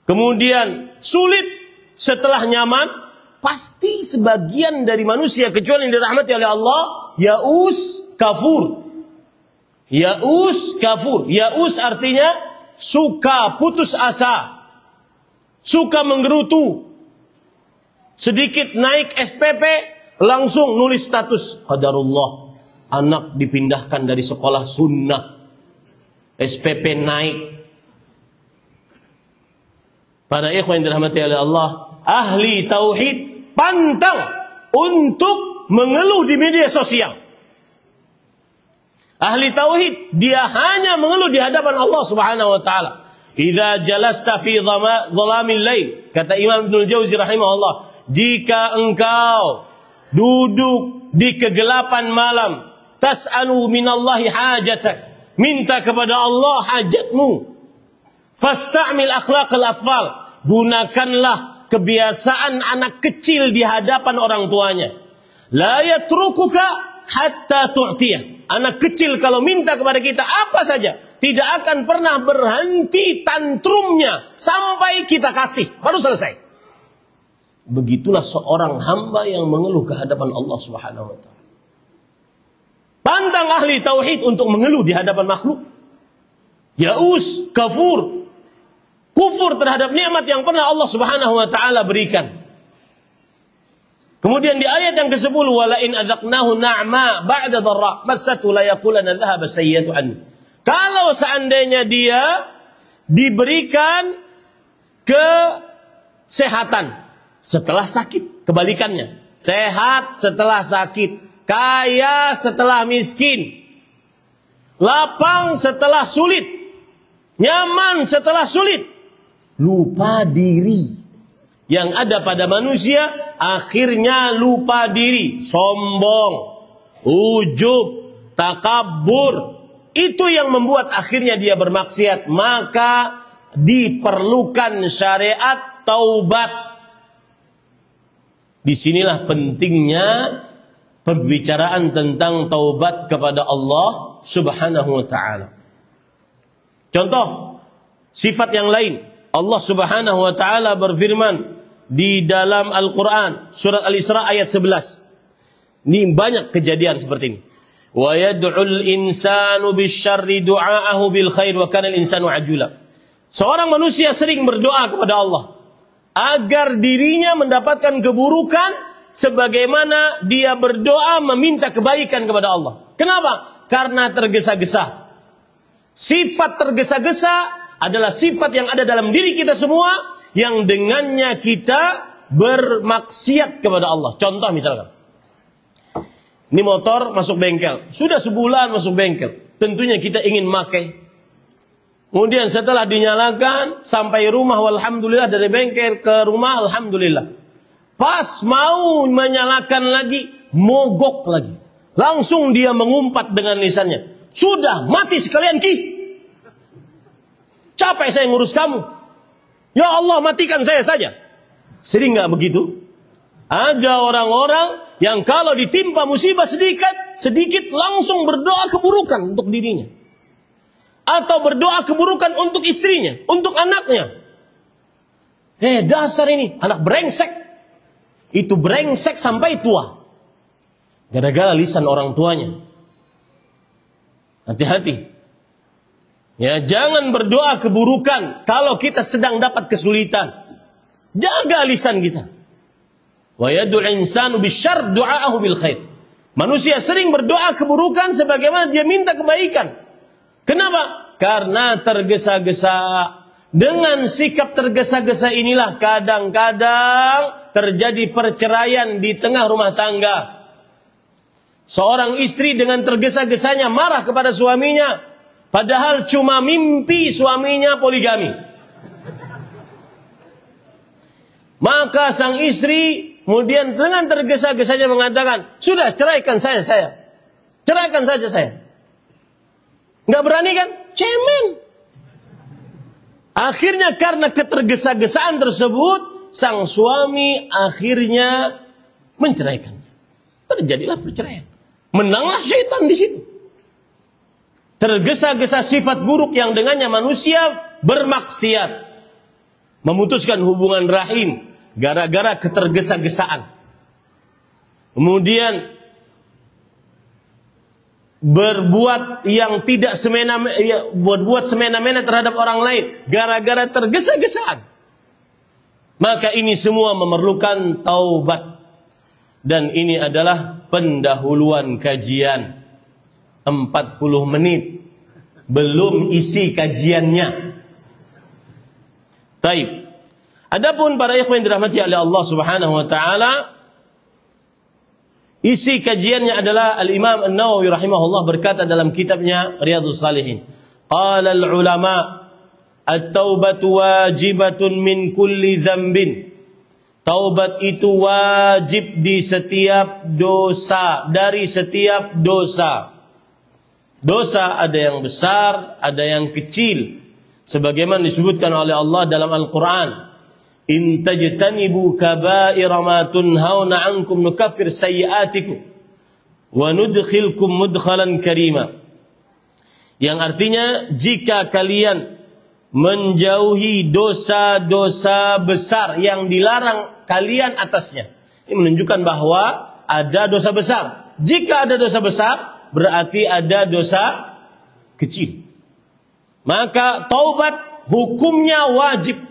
kemudian sulit setelah nyaman. Pasti sebagian dari manusia kecuali yang dirahmati oleh Allah yaus kafur. Yaus kafur. Yaus artinya suka putus asa, suka menggerutu. Sedikit naik SPP langsung nulis status qadarullah, anak dipindahkan dari sekolah sunnah, SPP naik. Para ikhwan yang dirahmati oleh Allah, ahli tauhid pantang untuk mengeluh di media sosial. Ahli tauhid dia hanya mengeluh di hadapan Allah Subhanahu wa taala. Idza jalasta fi dhalamil lail, kata Imam Ibnu Jauzi rahimahullah, jika engkau duduk di kegelapan malam, tas'alu minallahi hajatak, minta kepada Allah hajatmu. Fasta'mil akhlaqal atfal, gunakanlah kebiasaan anak kecil di hadapan orang tuanya. La yatrukuka hatta tu'tiyah. Anak kecil kalau minta kepada kita apa saja, tidak akan pernah berhenti tantrumnya sampai kita kasih, baru selesai. Begitulah seorang hamba yang mengeluh ke hadapan Allah Subhanahu wa taala. Pantang ahli tauhid untuk mengeluh di hadapan makhluk. Yaus, kafur, kufur terhadap nikmat yang pernah Allah Subhanahu wa taala berikan. Kemudian di ayat yang ke-10, wala in adzaqnahu na'ma ba'da dharra massatu la yaqulanna dhahaba sayyi'atu anni. Kalau seandainya dia diberikan kesehatan setelah sakit, kebalikannya. Sehat setelah sakit, kaya setelah miskin, lapang setelah sulit, nyaman setelah sulit, lupa diri. Yang ada pada manusia akhirnya lupa diri, sombong, ujub, takabur. Itu yang membuat akhirnya dia bermaksiat. Maka diperlukan syariat taubat. Disinilah pentingnya pembicaraan tentang taubat kepada Allah Subhanahu wa ta'ala. Contoh sifat yang lain, Allah Subhanahu wa ta'ala berfirman di dalam Al-Quran surat Al-Isra ayat 11. Ini banyak kejadian seperti ini. Wa yad'ul insanu bisyarri du'aahu bil khair wa kana al-insanu ajula. Seorang manusia sering berdoa kepada Allah agar dirinya mendapatkan keburukan sebagaimana dia berdoa meminta kebaikan kepada Allah. Kenapa? Karena tergesa-gesa. Sifat tergesa-gesa adalah sifat yang ada dalam diri kita semua, yang dengannya kita bermaksiat kepada Allah. Contoh misalkan, ini motor masuk bengkel, sudah sebulan masuk bengkel, tentunya kita ingin pakai. Kemudian setelah dinyalakan sampai rumah, alhamdulillah, dari bengkel ke rumah, alhamdulillah. Pas mau menyalakan lagi, mogok lagi. Langsung dia mengumpat dengan lisannya, sudah mati sekalian ki. Capek saya ngurus kamu. Ya Allah, matikan saya saja. Sering nggak begitu? Ada orang-orang yang kalau ditimpa musibah sedikit langsung berdoa keburukan untuk dirinya. Atau berdoa keburukan untuk istrinya, untuk anaknya. Dasar ini, anak brengsek. Itu brengsek sampai tua. Gara-gara lisan orang tuanya. Hati-hati. Ya, jangan berdoa keburukan kalau kita sedang dapat kesulitan. Jaga lisan kita. Wa yad'ul insanu bisyarr du'aahu bil khair. Manusia sering berdoa keburukan sebagaimana dia minta kebaikan. Kenapa? Karena tergesa-gesa. Dengan sikap tergesa-gesa inilah kadang-kadang terjadi perceraian di tengah rumah tangga. Seorang istri dengan tergesa-gesanya marah kepada suaminya, padahal cuma mimpi suaminya poligami. Maka sang istri kemudian dengan tergesa-gesanya mengatakan, sudah ceraikan saya. Ceraikan saja saya. Nggak berani kan? Cemen. Akhirnya karena ketergesa-gesaan tersebut, sang suami akhirnya menceraikannya. Terjadilah perceraian. Menanglah syaitan di situ. Tergesa-gesa sifat buruk yang dengannya manusia bermaksiat. Memutuskan hubungan rahim gara-gara ketergesa-gesaan. Kemudian berbuat yang tidak semena-mena terhadap orang lain gara-gara tergesa-gesaan. Maka ini semua memerlukan taubat. Dan ini adalah pendahuluan kajian 40 menit. Belum isi kajiannya. Taib. Adapun para ikhwan yang dirahmati oleh Allah Subhanahu wa taala, isi kajiannya adalah Al-Imam An-Nawawi rahimahullah berkata dalam kitabnya Riyadhus Shalihin, qala al-ulama at-taubatu wajibatun min kulli dzambin. Taubat itu wajib di setiap dosa, dari setiap dosa. Dosa ada yang besar, ada yang kecil. Sebagaimana disebutkan oleh Allah dalam Al-Quran, in tajtanibu kaba'ira ma tunhauna ankum nukaffir sayyi'atikum wa nudkhilkum mudkhalan karima. Yang artinya, jika kalian menjauhi dosa-dosa besar yang dilarang kalian atasnya. Ini menunjukkan bahwa ada dosa besar. Jika ada dosa besar, berarti ada dosa kecil. Maka taubat hukumnya wajib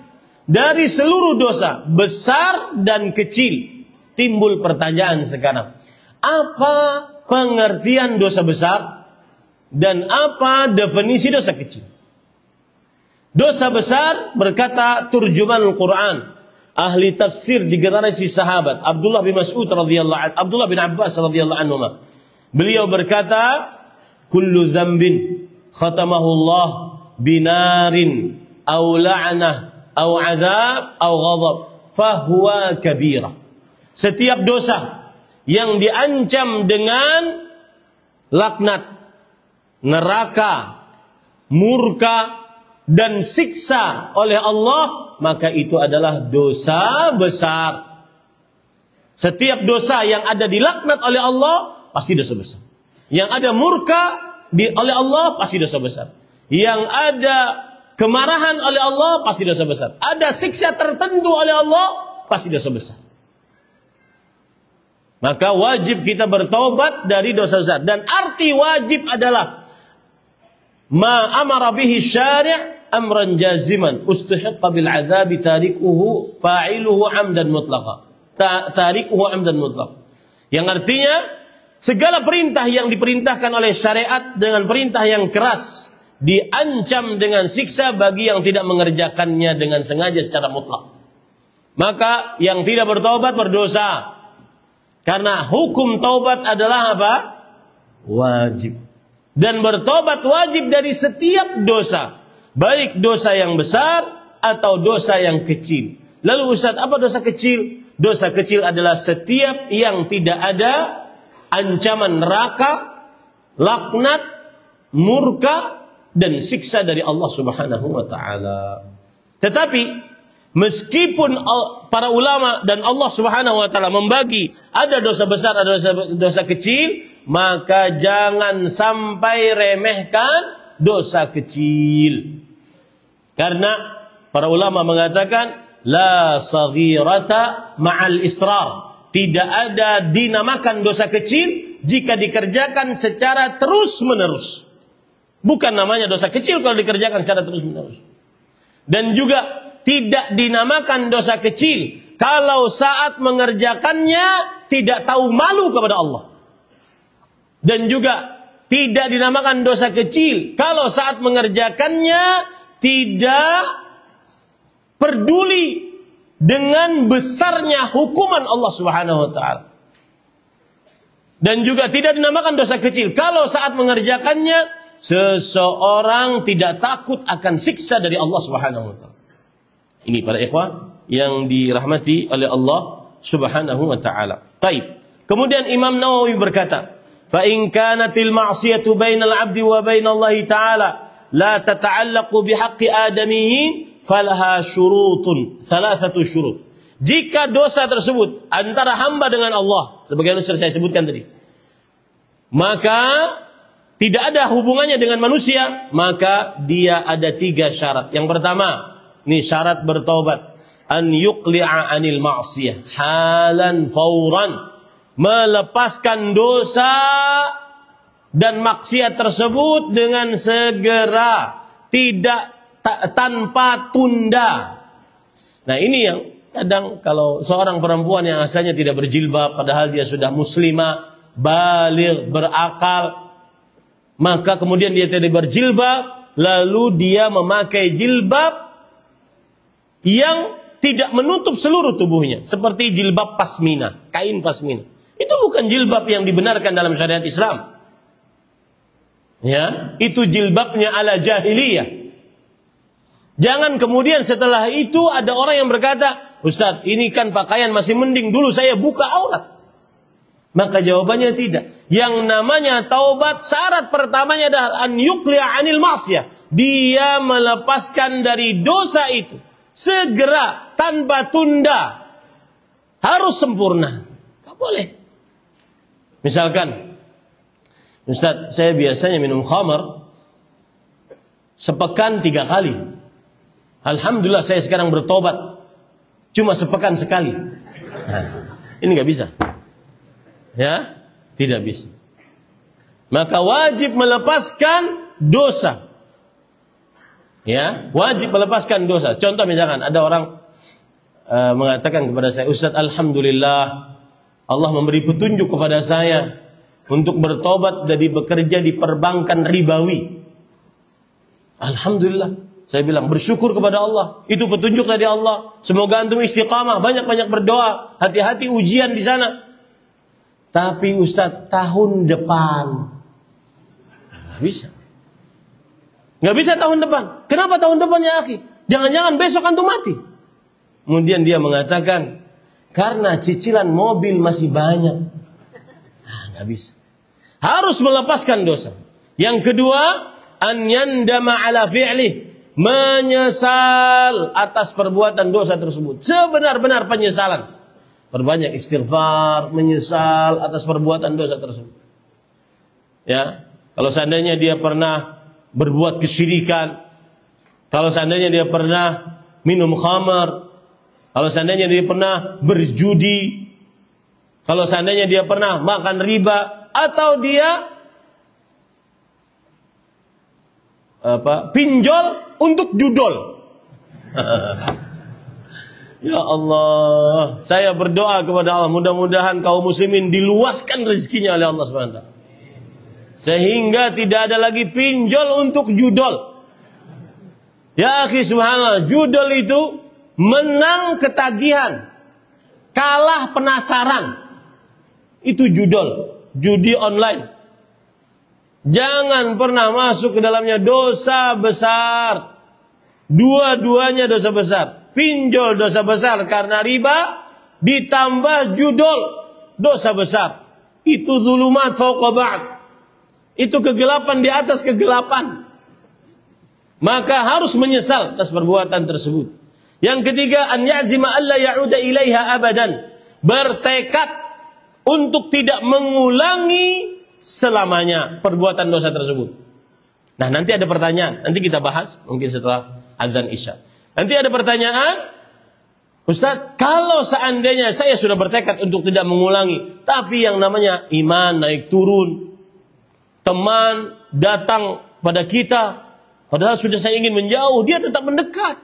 dari seluruh dosa, besar dan kecil. Timbul pertanyaan sekarang, apa pengertian dosa besar dan apa definisi dosa kecil? Dosa besar, berkata turjuman Al-Quran, ahli tafsir di generasi sahabat, Abdullah bin Mas'ud radhiyallahu anhu, Abdullah bin Abbas radhiyallahu anhu. Beliau berkata, kullu dzambin khatamahu Allah binarin aw la'nah aw 'adzab aw ghadab fahuwa kabirah. Setiap dosa yang diancam dengan laknat, neraka, murka dan siksa oleh Allah, maka itu adalah dosa besar. Setiap dosa yang ada dilaknat oleh Allah pasti dosa besar. Yang ada murka oleh Allah pasti dosa besar. Yang ada kemarahan oleh Allah pasti dosa besar. Ada siksa tertentu oleh Allah pasti dosa besar. Maka wajib kita bertobat dari dosa besar. Dan arti wajib adalah ma amara bihi syari' amran jaziman ustuhiqqa bil 'adzabi tarikuhu fa'iluhu 'amdan mutlaqa. Tarikuhu 'amdan mutlaq. Yang artinya segala perintah yang diperintahkan oleh syariat dengan perintah yang keras diancam dengan siksa bagi yang tidak mengerjakannya dengan sengaja secara mutlak. Maka yang tidak bertobat berdosa. Karena hukum taubat adalah apa? Wajib. Dan bertobat wajib dari setiap dosa. Baik dosa yang besar atau dosa yang kecil. Lalu Ustaz, apa dosa kecil? Dosa kecil adalah setiap yang tidak ada ancaman neraka, laknat, murka, dan siksa dari Allah Subhanahu wa ta'ala. Tetapi meskipun para ulama dan Allah Subhanahu wa taala membagi ada dosa besar, ada dosa kecil, maka jangan sampai remehkan dosa kecil. Karena para ulama mengatakan la saghirata ma'al israr. Tidak ada dinamakan dosa kecil jika dikerjakan secara terus-menerus. Bukan namanya dosa kecil kalau dikerjakan secara terus-menerus. Dan juga tidak dinamakan dosa kecil kalau saat mengerjakannya tidak tahu malu kepada Allah. Dan juga tidak dinamakan dosa kecil kalau saat mengerjakannya tidak peduli dengan besarnya hukuman Allah Subhanahu wa taala. Dan juga tidak dinamakan dosa kecil kalau saat mengerjakannya seseorang tidak takut akan siksa dari Allah Subhanahu wa taala. Ini para ikhwan yang dirahmati oleh Allah Subhanahu wa taala. Baik. Kemudian Imam Nawawi berkata, "Fa in kanatil ma'siyatu bainal 'abdi wa bainallahi ta'ala la tata'allaqu bihaqqi adamiyyin falaha syurutun, thalathatu syurut." Jika dosa tersebut antara hamba dengan Allah, sebagaimana sudah saya sebutkan tadi, maka tidak ada hubungannya dengan manusia, maka dia ada 3 syarat. Yang pertama, ini syarat bertaubat, an yuqli'a 'anil ma'siyah halan fauran, melepaskan dosa dan maksiat tersebut dengan segera, tidak tanpa tunda. Nah, ini yang kadang kalau seorang perempuan yang asalnya tidak berjilbab padahal dia sudah muslimah, baligh, berakal, maka kemudian dia tidak berjilbab, lalu dia memakai jilbab yang tidak menutup seluruh tubuhnya, seperti jilbab pasmina, kain pasmina. Itu bukan jilbab yang dibenarkan dalam syariat Islam. Ya, itu jilbabnya ala jahiliyah. Jangan kemudian setelah itu ada orang yang berkata, "Ustaz, ini kan pakaian masih mending, dulu saya buka aurat." Maka jawabannya tidak. Yang namanya taubat, syarat pertamanya adalah an yuqli'a 'anil ma'siyah. Dia melepaskan dari dosa itu segera, tanpa tunda, harus sempurna. Gak boleh. Misalkan, Ustaz, saya biasanya minum khamar sepekan 3 kali. Alhamdulillah saya sekarang bertobat cuma sepekan sekali. Nah, ini gak bisa. Ya, tidak bisa. Maka wajib melepaskan dosa. Ya, wajib melepaskan dosa. Contoh misalkan ada orang mengatakan kepada saya, "Ustaz, alhamdulillah Allah memberi petunjuk kepada saya untuk bertobat dari bekerja di perbankan ribawi." Alhamdulillah. Saya bilang bersyukur kepada Allah. Itu petunjuk dari Allah. Semoga antum istiqamah, banyak-banyak berdoa, hati-hati ujian di sana. Tapi Ustaz, tahun depan nggak bisa. Nggak bisa tahun depan. Kenapa tahun depan ya akhi? Jangan-jangan besok antum mati. Kemudian dia mengatakan, karena cicilan mobil masih banyak. Nggak bisa. Harus melepaskan dosa. Yang kedua, an yandama ala fi'lih, menyesal atas perbuatan dosa tersebut. Sebenar-benar penyesalan. Perbanyak istighfar, menyesal atas perbuatan dosa tersebut. Ya, kalau seandainya dia pernah berbuat kesyirikan, kalau seandainya dia pernah minum khamar, kalau seandainya dia pernah berjudi, kalau seandainya dia pernah makan riba, atau dia pinjol untuk judol. Ya Allah, saya berdoa kepada Allah, mudah-mudahan kaum muslimin diluaskan rezekinya oleh Allah SWT, sehingga tidak ada lagi pinjol untuk judol. Ya akhi, subhanallah, judol itu menang ketagihan, kalah penasaran. Itu judol, judi online. Jangan pernah masuk ke dalamnya, dosa besar. Dua-duanya dosa besar. Pinjol dosa besar karena riba, ditambah judol dosa besar. Itu zulumat fauqa ba'd. Itu kegelapan di atas kegelapan. Maka harus menyesal atas perbuatan tersebut. Yang ketiga, an ya'zima alla ya'uda ilaiha abadan. Bertekad untuk tidak mengulangi selamanya perbuatan dosa tersebut. Nah, nanti ada pertanyaan, nanti kita bahas mungkin setelah azan Isya. Nanti ada pertanyaan, Ustaz, kalau seandainya saya sudah bertekad untuk tidak mengulangi, tapi yang namanya iman naik turun, teman datang pada kita, padahal sudah saya ingin menjauh, dia tetap mendekat.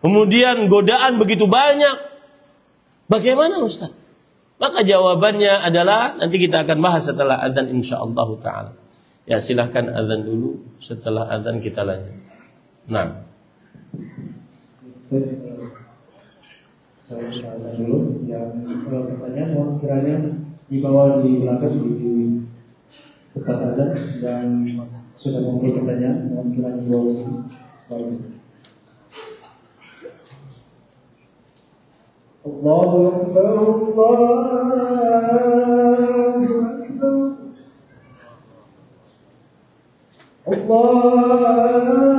Kemudian godaan begitu banyak. Bagaimana Ustaz? Maka jawabannya adalah nanti kita akan bahas setelah azan insyaallah taala. Ya, silahkan azan dulu, setelah azan kita lanjut. Nah. Saya azan dulu. Yang pertanyaan mohon kiranya dibawa di belakang di tempat azan, dan sudah mempunyai pertanyaan mohon kiranya dibawa ke sini. Allahu Akbar, Allahu Akbar, Allahu Akbar,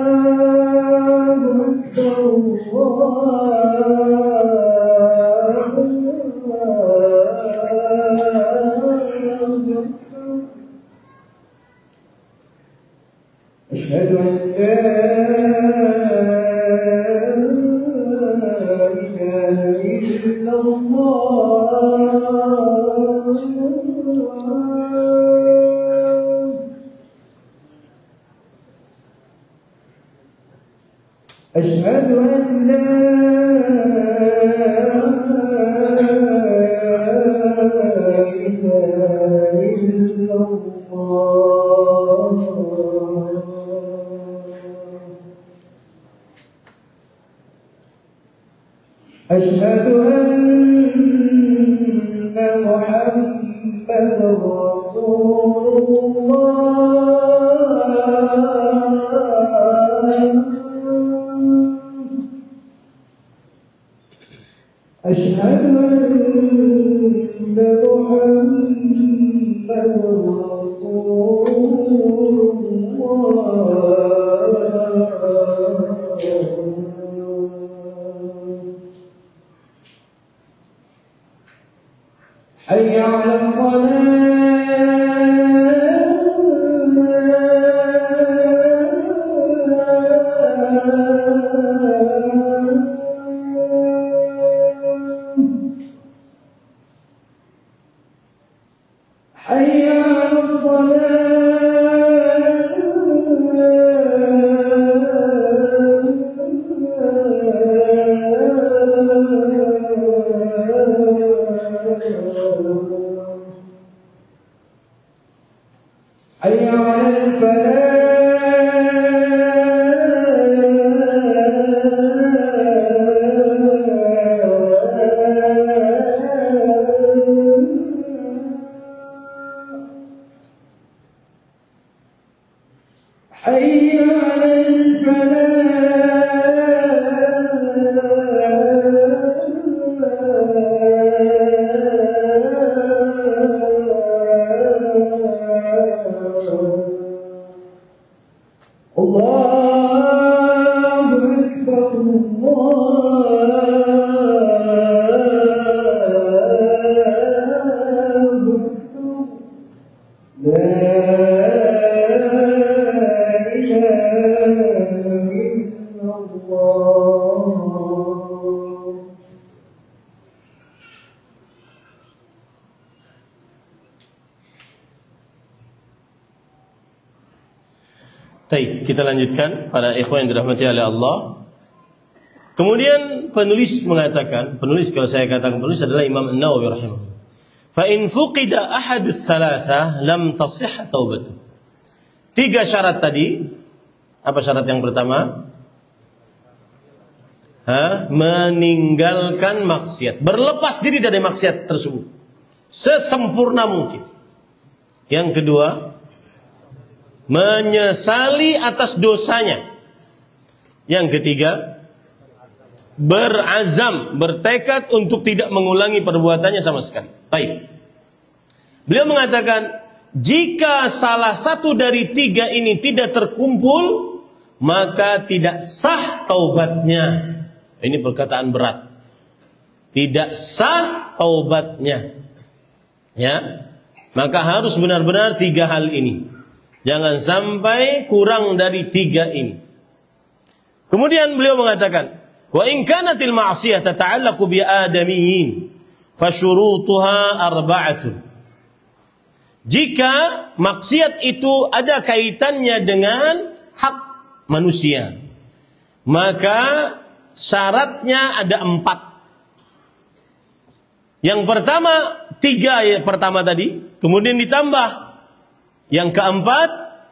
أشهد أن لا إله إلا الله أشهد أن لا إله إلا الله أشهد أن محمدا رسول الله أشهد أن محمدا رسول الله حي على حي على حي على حي على الله أكبر الله أكبر لا إله إلا الله Baik, kita lanjutkan para ikhwan yang dirahmati oleh Allah. Kemudian penulis mengatakan, penulis kalau saya katakan penulis adalah Imam An-Nawawi rahimahullah. Fa in fuqida ahadus tsalatsa lam tasihha taubatuh. 3 syarat tadi. Apa syarat yang pertama? Meninggalkan maksiat, berlepas diri dari maksiat tersebut sesempurna mungkin. Yang kedua, menyesali atas dosanya. Yang ketiga, berazam, bertekad untuk tidak mengulangi perbuatannya sama sekali. Baik. Beliau mengatakan, jika salah satu dari 3 ini tidak terkumpul, maka tidak sah taubatnya. Ini perkataan berat. Tidak sah taubatnya. Ya. Maka harus benar-benar 3 hal ini. Jangan sampai kurang dari 3 ini. Kemudian beliau mengatakan, wa in kanatil ma'siyah tata'allaqu bi adamiyyin fa syurutuha arba'atun. Jika maksiat itu ada kaitannya dengan hak manusia, maka syaratnya ada 4. Yang pertama 3 ya pertama tadi, kemudian ditambah yang keempat,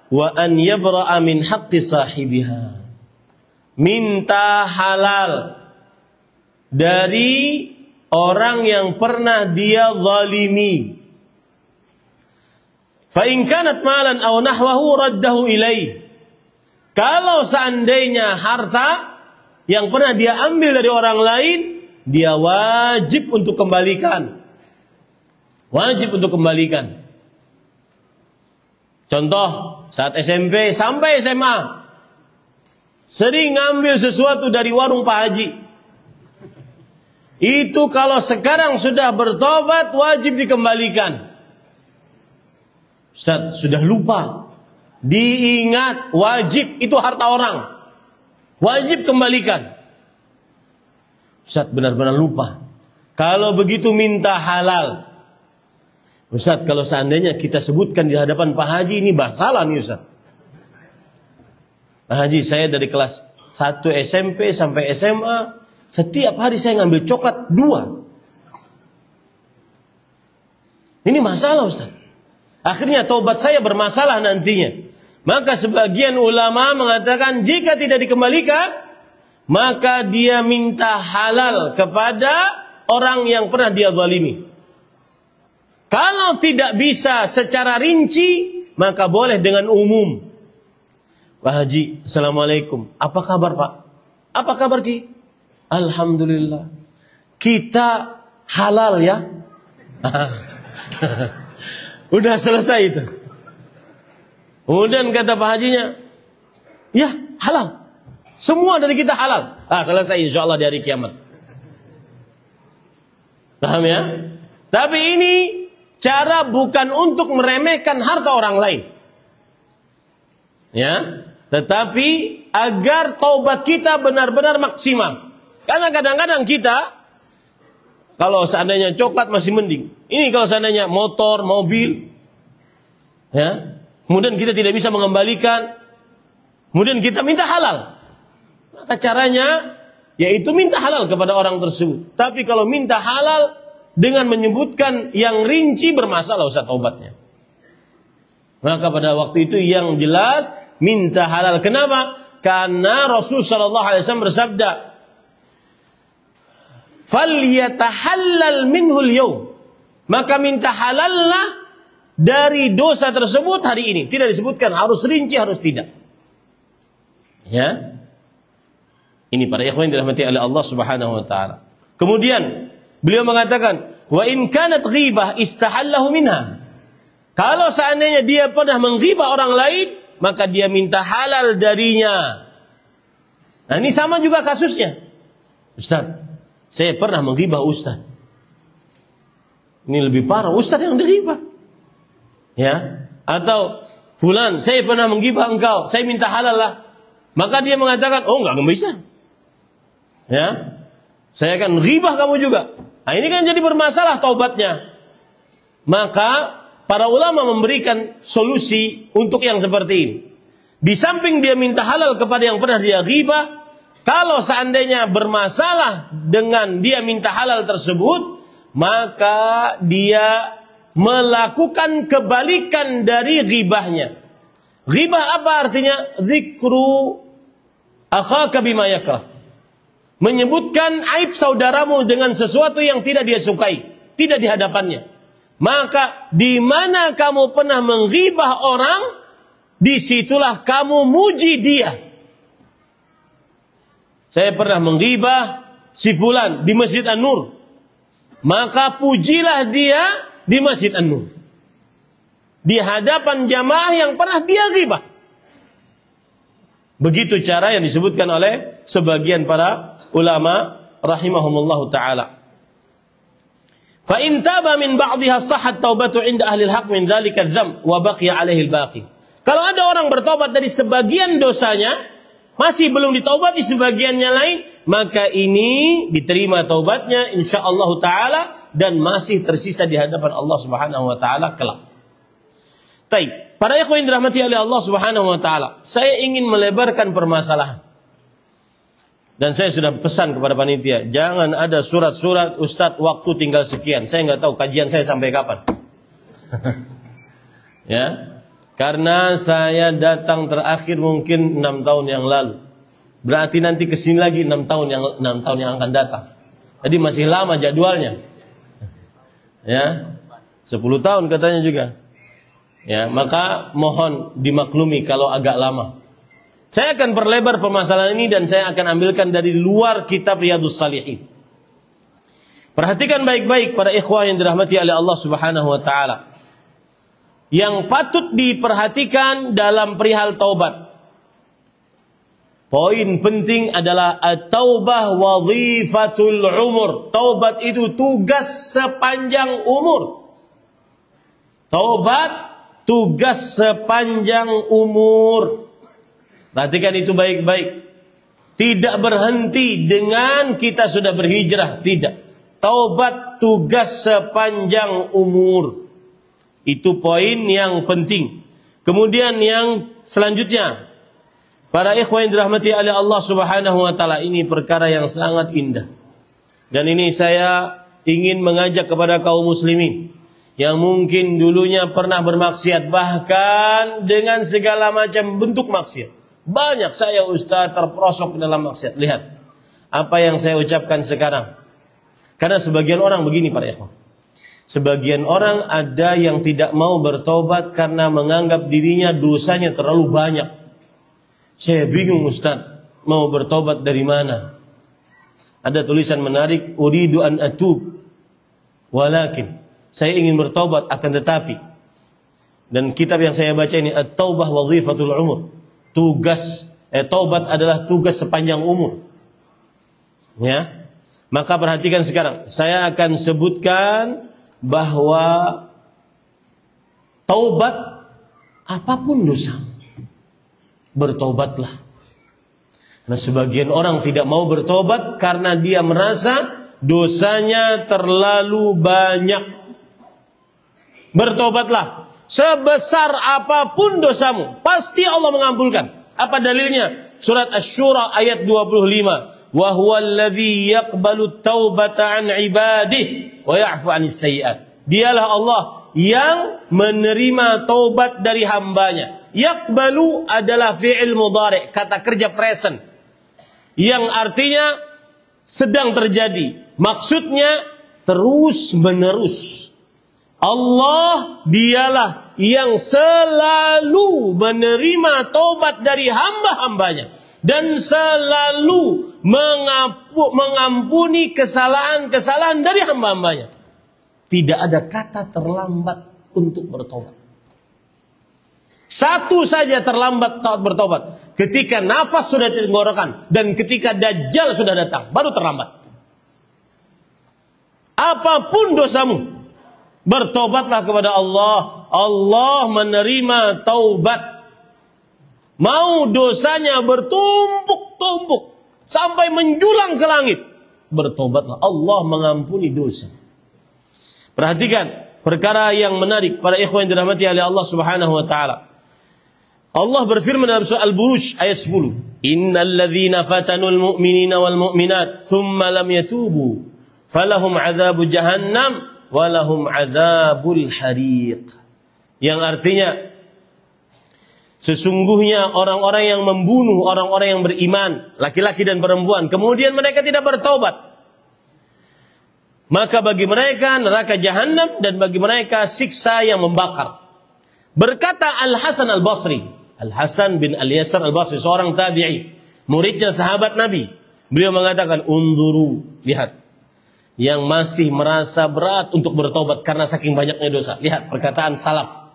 wa an yabra'a min haqqi sahibiha. Minta halal dari orang yang pernah dia zalimi. Fa in kanat malan aw nahwahu raddahu ilaih. Kalau seandainya harta yang pernah dia ambil dari orang lain, dia wajib untuk kembalikan. Wajib untuk kembalikan. Contoh, saat SMP sampai SMA, sering ngambil sesuatu dari warung Pak Haji. Itu kalau sekarang sudah bertobat, wajib dikembalikan. Ustaz, sudah lupa. Diingat, wajib, itu harta orang. Wajib kembalikan. Ustaz, benar-benar lupa. Kalau begitu minta halal. Ustaz, kalau seandainya kita sebutkan di hadapan Pak Haji, ini masalah nih Ustaz. Pak Haji, saya dari kelas 1 SMP sampai SMA, setiap hari saya ngambil coklat 2. Ini masalah Ustaz. Akhirnya taubat saya bermasalah nantinya. Maka sebagian ulama mengatakan jika tidak dikembalikan, maka dia minta halal kepada orang yang pernah dia zalimi. Kalau tidak bisa secara rinci, maka boleh dengan umum. Pak Haji, Assalamualaikum. Apa kabar Pak? Apa kabar Ki? Alhamdulillah. Kita halal ya. Udah selesai itu. Kemudian kata Pak Hajinya, ya halal. Semua dari kita halal. Selesai insyaAllah di hari kiamat. Paham ya? Tapi ini cara bukan untuk meremehkan harta orang lain. Ya, tetapi agar taubat kita benar-benar maksimal. Karena kadang-kadang kita, kalau seandainya coklat masih mending. Ini kalau seandainya motor, mobil, ya, kemudian kita tidak bisa mengembalikan, kemudian kita minta halal. Maka caranya yaitu minta halal kepada orang tersebut. Tapi kalau minta halal dengan menyebutkan yang rinci, bermasalah Ustaz taubatnya. Maka pada waktu itu yang jelas minta halal. Kenapa? Karena Rasul sallallahu alaihi wasallam bersabda, "Falyatahallal minhul yaum." Maka minta halallah dari dosa tersebut hari ini. Tidak disebutkan harus rinci, harus tidak. Ya. Ini para ikhwan yang dirahmati oleh Allah Subhanahu wa taala. Kemudian beliau mengatakan, wa in kanat ghibah istahallahu minha. Kalau seandainya dia pernah menghibah orang lain, maka dia minta halal darinya. Nah, ini sama juga kasusnya. Ustaz, saya pernah menghibah Ustaz. Ini lebih parah, Ustaz yang dighibah. Ya, atau fulan, saya pernah menghibah engkau, saya minta halal lah. Maka dia mengatakan, oh enggak bisa. Ya, saya akan ghibah kamu juga. Nah, ini kan jadi bermasalah taubatnya. Maka para ulama memberikan solusi untuk yang seperti ini. Di samping dia minta halal kepada yang pernah dia ghibah, kalau seandainya bermasalah dengan dia minta halal tersebut, maka dia melakukan kebalikan dari ghibahnya. Ghibah apa artinya? Zikru akhaka bima yakrah. Menyebutkan aib saudaramu dengan sesuatu yang tidak dia sukai, tidak di hadapannya. Maka di mana kamu pernah menghibah orang, disitulah kamu muji dia. Saya pernah menghibah si fulan di Masjid An-Nur, maka pujilah dia di Masjid An-Nur, di hadapan jamaah yang pernah dia ghibah. Begitu cara yang disebutkan oleh sebagian para ulama rahimahumullahu taala. Fa in taba min ba'dihha sahhat taubatu 'inda ahli al-haq min dzalika adh-dzam wa baqiya 'alaihi al-baqi. Kalau ada orang bertobat dari sebagian dosanya, masih belum ditaubati sebagiannya lain, maka ini diterima taubatnya insyaallah taala dan masih tersisa di hadapan Allah Subhanahu wa taala kelak. Baik. Para ikhwan yang dirahmati oleh Allah Subhanahu wa taala, saya ingin melebarkan permasalahan. Dan saya sudah pesan kepada panitia, jangan ada surat-surat Ustadz waktu tinggal sekian. Saya nggak tahu kajian saya sampai kapan. Ya. Karena saya datang terakhir mungkin 6 tahun yang lalu. Berarti nanti kesini lagi 6 tahun yang akan datang. Jadi masih lama jadwalnya. Ya. 10 tahun katanya juga. Ya, maka mohon dimaklumi kalau agak lama. Saya akan perlebar permasalahan ini dan saya akan ambilkan dari luar kitab Riyadhus Shalihin. Perhatikan baik-baik para ikhwah yang dirahmati oleh Allah Subhanahu wa taala. Yang patut diperhatikan dalam perihal taubat. Poin penting adalah at-taubah wadhifatul umur. Taubat itu tugas sepanjang umur. Taubat tugas sepanjang umur. Perhatikan itu baik-baik. Tidak berhenti dengan kita sudah berhijrah. Tidak. Taubat tugas sepanjang umur. Itu poin yang penting. Kemudian yang selanjutnya. Para ikhwan yang dirahmati oleh Allah Subhanahu wa taala, ini perkara yang sangat indah. Dan ini saya ingin mengajak kepada kaum muslimin yang mungkin dulunya pernah bermaksiat, bahkan dengan segala macam bentuk maksiat. Banyak saya Ustaz terperosok dalam maksiat. Lihat apa yang saya ucapkan sekarang. Karena sebagian orang begini para ikhwan. Sebagian orang ada yang tidak mau bertobat karena menganggap dirinya dosanya terlalu banyak. Saya bingung Ustaz, mau bertobat dari mana? Ada tulisan menarik, uridu an atub walakin, saya ingin bertobat akan tetapi. Dan kitab yang saya baca ini At-Taubah Wadhifatul Umur. Taubat adalah tugas sepanjang umur. Ya. Maka perhatikan sekarang, saya akan sebutkan bahwa taubat apapun dosa, bertobatlah. Nah, sebagian orang tidak mau bertobat karena dia merasa dosanya terlalu banyak. Bertobatlah. Sebesar apapun dosamu, pasti Allah mengampulkan. Apa dalilnya? Surat Asy-Syura ayat 25. Wa huwal ladzi yaqbalu taubata an ibadihi wa ya'fu 'anis sayyi'at. Dialah Allah yang menerima taubat dari hambanya. Yaqbalu adalah fi'il mudhari', kata kerja present, yang artinya sedang terjadi. Maksudnya terus menerus. Allah dialah yang selalu menerima taubat dari hamba-hambanya dan selalu mengampuni kesalahan-kesalahan dari hamba-hambanya. Tidak ada kata terlambat untuk bertobat. Satu saja terlambat saat bertobat, ketika nafas sudah ditenggorokan dan ketika Dajjal sudah datang, baru terlambat. Apapun dosamu, bertobatlah kepada Allah. Allah menerima taubat. Mau dosanya bertumpuk-tumpuk sampai menjulang ke langit, bertobatlah, Allah mengampuni dosa. Perhatikan perkara yang menarik para ikhwan yang dirahmati oleh Allah Subhanahu wa taala. Allah berfirman dalam surah Al-Buruj ayat 10, innal ladzina fatanul mu'minina wal mu'minat thumma lam yatubu falahum adzabu jahannam walahum adzabul hariq. Yang artinya, sesungguhnya orang-orang yang membunuh orang-orang yang beriman, laki-laki dan perempuan, kemudian mereka tidak bertaubat, maka bagi mereka neraka jahanam dan bagi mereka siksa yang membakar. Berkata Al-Hasan Al-Basri, Al-Hasan bin Al-Yasar Al-Basri, seorang tabi'i, muridnya sahabat Nabi. Beliau mengatakan, unzuru, lihat, yang masih merasa berat untuk bertobat karena saking banyaknya dosa. Lihat perkataan salaf.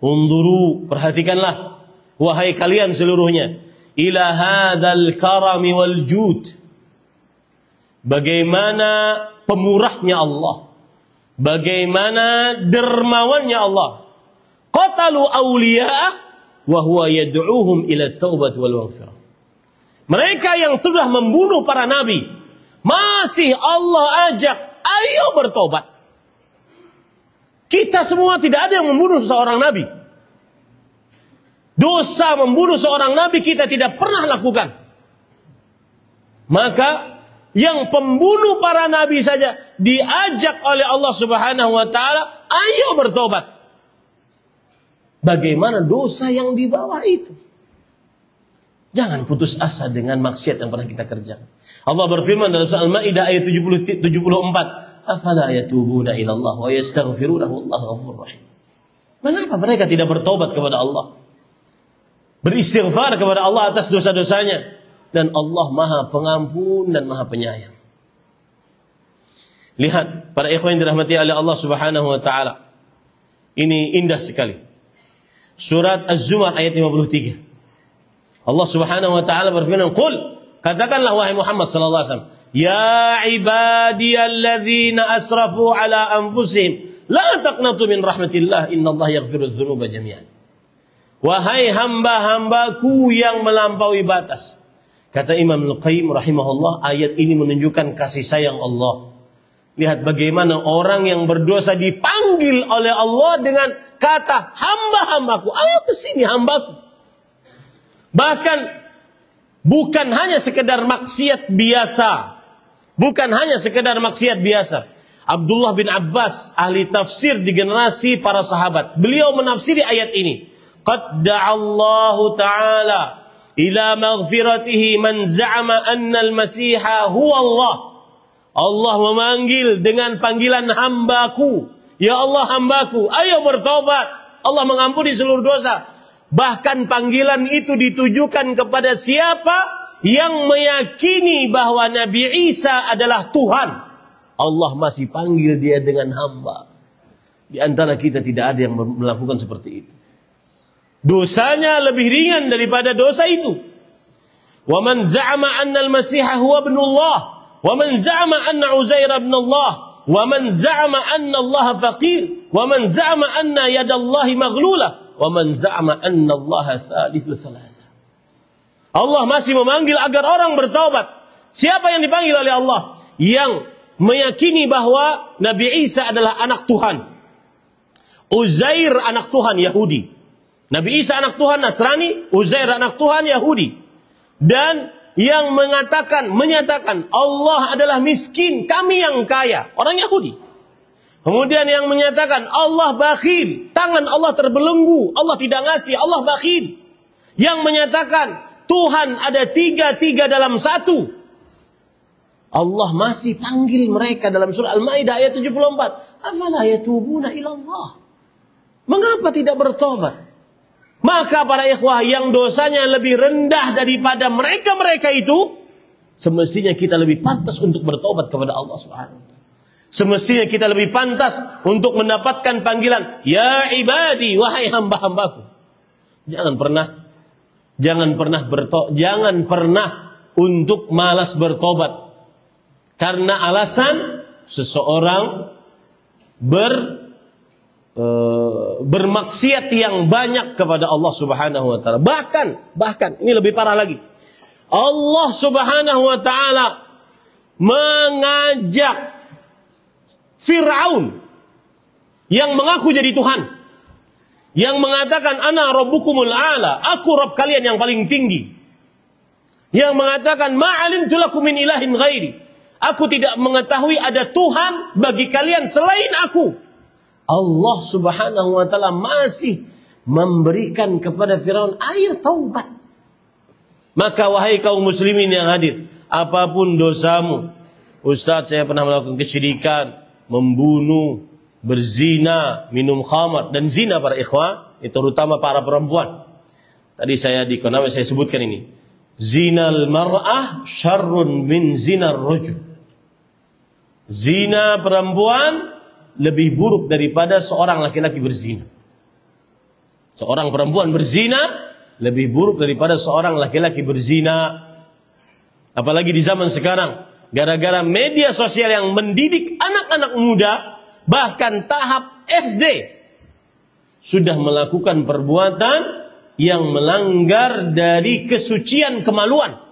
Unzuru, perhatikanlah, wahai kalian seluruhnya, ila hadzal karami wal jud. Bagaimana pemurahnya Allah, bagaimana dermawannya Allah. Qatalu awliya'ah wa huwa yad'uuhum ila taubat wal maghfirah. Mereka yang sudah membunuh para nabi, masih Allah ajak, ayo bertobat. Kita semua tidak ada yang membunuh seorang nabi. Dosa membunuh seorang nabi kita tidak pernah lakukan. Maka yang pembunuh para nabi saja diajak oleh Allah Subhanahu wa taala, ayo bertobat. Bagaimana dosa yang di bawah itu? Jangan putus asa dengan maksiat yang pernah kita kerjakan. Allah berfirman dalam surah Al-Maidah ayat 74, "Afala yatubuna ila Allah wa yastaghfirunahu wallahu ghafurur rahim." Mengapa mereka tidak bertobat kepada Allah? Beristighfar kepada Allah atas dosa-dosanya, dan Allah Maha Pengampun dan Maha Penyayang. Lihat para ikhwan yang dirahmati oleh Allah Subhanahu wa taala. Ini indah sekali. Surat Az-Zumar ayat 53. Allah Subhanahu wa taala berfirman, "Qul," katakanlah wahai Muhammad sallallahu alaihi wasallam, "Ya ibadiyalladzina asrafu ala anfusihim, la taqnatu min rahmatillah, innallaha yaghfirudz dzunuba jami'an." Wahai hamba-hambaku yang melampaui batas. Kata Imam Al-Qayyim rahimahullah, ayat ini menunjukkan kasih sayang Allah. Lihat bagaimana orang yang berdosa dipanggil oleh Allah dengan kata hamba-hambaku. Ayo ke sini hambaku. Bahkan bukan hanya sekedar maksiat biasa. Bukan hanya sekedar maksiat biasa. Abdullah bin Abbas, ahli tafsir di generasi para sahabat, beliau menafsiri ayat ini. Qad da'allahu ta'ala ila maghfiratihi man za'ama anna al-masiha huwa Allah. Allah memanggil dengan panggilan hambaku. Ya Allah hambaku, ayo bertobat. Allah mengampuni seluruh dosa. Bahkan panggilan itu ditujukan kepada siapa yang meyakini bahwa Nabi Isa adalah Tuhan. Allah masih panggil dia dengan hamba. Di antara kita tidak ada yang melakukan seperti itu. Dosanya lebih ringan daripada dosa itu. Wa man za'ama anna al-masiha huwa ibnullah, wa man za'ama anna Uzair ibnullah, wa man za'ama anna Allah faqir, wa man za'ama anna yadallahi maghlula, wa man za'ama anna Allah thalithu thalatha. Allah masih memanggil agar orang bertaubat. Siapa yang dipanggil oleh Allah? Yang meyakini bahwa Nabi Isa adalah anak Tuhan. Uzair anak Tuhan Yahudi. Nabi Isa anak Tuhan Nasrani, Uzair anak Tuhan Yahudi. Dan yang menyatakan Allah adalah miskin, kami yang kaya, orang Yahudi. Kemudian yang menyatakan Allah bakhil, tangan Allah terbelenggu, Allah tidak ngasih, Allah bakhil. Yang menyatakan Tuhan ada tiga dalam satu. Allah masih panggil mereka dalam surah Al-Maidah ayat 74. Afala yatubuna ila Allah. Mengapa tidak bertobat? Maka para ikhwah yang dosanya lebih rendah daripada mereka-mereka itu, semestinya kita lebih pantas untuk bertobat kepada Allah Subhanahu wa taala. Semestinya kita lebih pantas untuk mendapatkan panggilan, ya ibadi, wahai hamba-hambaku. Jangan pernah untuk malas bertobat. Karena alasan seseorang bermaksiat yang banyak kepada Allah Subhanahu wa taala. Bahkan ini lebih parah lagi. Allah Subhanahu wa taala mengajak Fir'aun yang mengaku jadi Tuhan, yang mengatakan ana rabbukumul a'la, aku Rabb kalian yang paling tinggi, yang mengatakan ma'alimtu lakum min ilahin ghairi, aku tidak mengetahui ada Tuhan bagi kalian selain aku. Allah Subhanahu wa taala masih memberikan kepada Firaun, ayo taubat. Maka wahai kaum muslimin yang hadir, apapun dosamu, Ustaz saya pernah melakukan kesyirikan, membunuh, berzina, minum khamar, dan zina para ikhwah, itu terutama para perempuan. Tadi saya di Konawe saya sebutkan ini. Zinal mar'ah syarrun min zinar rajul. Zina perempuan lebih buruk daripada seorang laki-laki berzina. Seorang perempuan berzina lebih buruk daripada seorang laki-laki berzina. Apalagi di zaman sekarang, gara-gara media sosial yang mendidik anak-anak muda, bahkan tahap SD, sudah melakukan perbuatan yang melanggar dari kesucian kemaluan.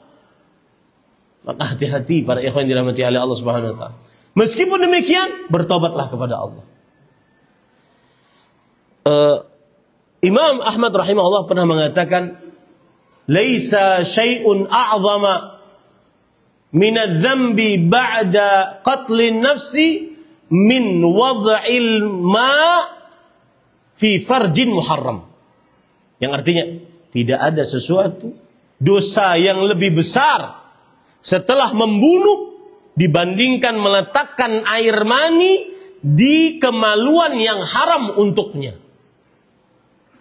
Maka hati-hati para ikhwan yang dirahmati oleh Allah Subhanahu wa taala. Meskipun demikian, bertobatlah kepada Allah. Imam Ahmad rahimahullah pernah mengatakan, "Laisa syai'un a'zama min adz-dzambi ba'da qatlin nafsi min wad'il ma fi farjin muharram." Yang artinya, tidak ada sesuatu dosa yang lebih besar setelah membunuh dibandingkan meletakkan air mani di kemaluan yang haram untuknya.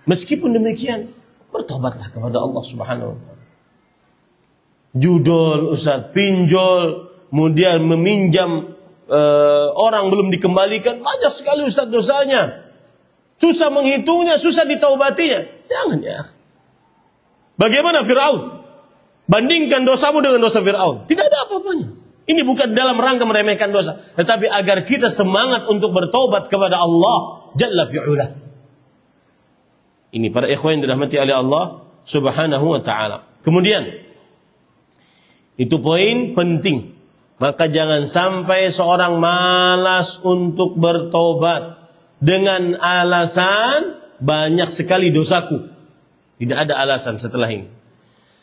Meskipun demikian, bertobatlah kepada Allah Subhanahu wa taala. Judol, Ustaz, pinjol, kemudian meminjam orang belum dikembalikan, banyak sekali Ustaz dosanya. Susah menghitungnya, susah ditaubatinya. Jangan ya. Bagaimana Fir'aun? Bandingkan dosamu dengan dosa Fir'aun. Tidak ada apa-apanya. Ini bukan dalam rangka meremehkan dosa, tetapi agar kita semangat untuk bertobat kepada Allah Jalla fi'ula. Ini para ikhwan yang dirahmati oleh Allah Subhanahu wa ta'ala. Kemudian, itu poin penting. Maka jangan sampai seorang malas untuk bertobat dengan alasan banyak sekali dosaku. Tidak ada alasan setelah ini.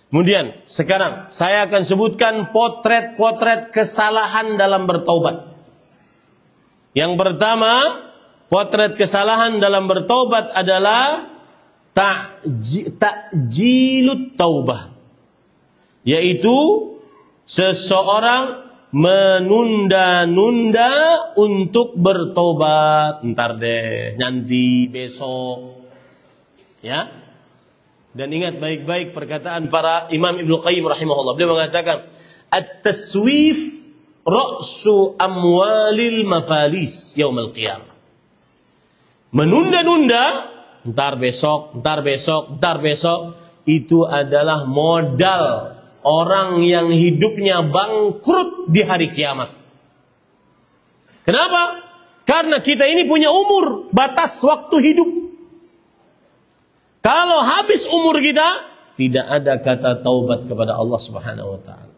Kemudian, sekarang saya akan sebutkan potret-potret kesalahan dalam bertobat. Yang pertama, potret kesalahan dalam bertobat adalah ta'jilut taubah, yaitu seseorang menunda-nunda untuk bertobat. Ntar deh, nanti, besok, ya. Dan ingat baik-baik perkataan para Imam Ibnu Qayyim rahimahullah. Beliau mengatakan, at-taswif ra'su amwalil mafalis yaumil qiyamah. Menunda-nunda, ntar besok, itu adalah modal orang yang hidupnya bangkrut di hari kiamat. Kenapa? Karena kita ini punya umur, batas waktu hidup. Kalau habis umur kita, tidak ada kata taubat kepada Allah Subhanahu wa taala.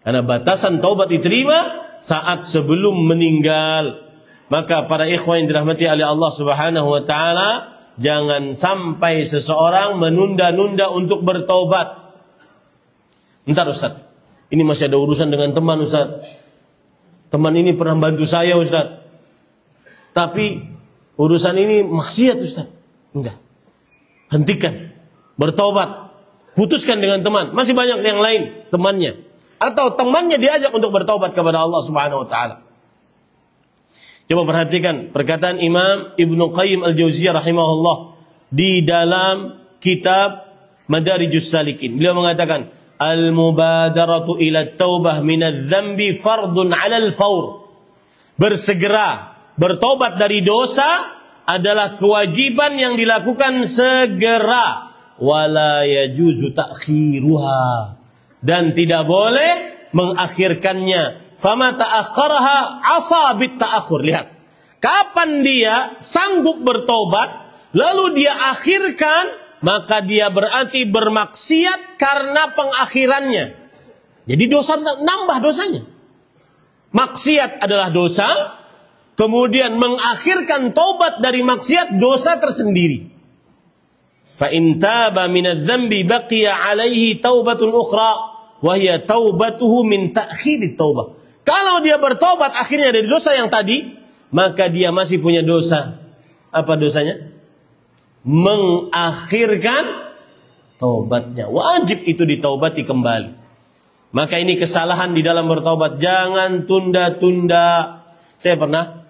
Karena batasan taubat diterima saat sebelum meninggal. Maka para ikhwan yang dirahmati oleh Allah Subhanahu wa taala, jangan sampai seseorang menunda-nunda untuk bertaubat. Entar Ustaz, ini masih ada urusan dengan teman Ustaz. Teman ini pernah bantu saya Ustaz. Tapi urusan ini maksiat Ustaz. Enggak. Hentikan. Bertaubat. Putuskan dengan teman. Masih banyak yang lain temannya. Atau temannya diajak untuk bertaubat kepada Allah Subhanahu wa taala. Coba perhatikan perkataan Imam Ibnu Qayyim Al-Jauziyah rahimahullah di dalam kitab Madarijus Salikin. Beliau mengatakan, al-mubadaratu ila taubah minadz-dzambi fardun 'alal fawr. Bersegera bertobat dari dosa adalah kewajiban yang dilakukan segera, wala yajuzu ta'khiruha, dan tidak boleh mengakhirkannya. Fama ta'akhkharaha 'asa bit ta'akhur. Lihat, kapan dia sanggup bertobat lalu dia akhirkan, maka dia berarti bermaksiat karena pengakhirannya. Jadi dosa nambah dosanya. Maksiat adalah dosa, kemudian mengakhirkan taubat dari maksiat dosa tersendiri. Fa in taba minadz-dzambi baqiya 'alaihi taubatun ukhra wa hiya taubatuhu min ta'khirit taubah. Kalau dia bertobat akhirnya dari dosa yang tadi, maka dia masih punya dosa. Apa dosanya? Mengakhirkan taubatnya. Wajib itu ditaubati kembali. Maka ini kesalahan di dalam bertaubat. Jangan tunda-tunda. Saya pernah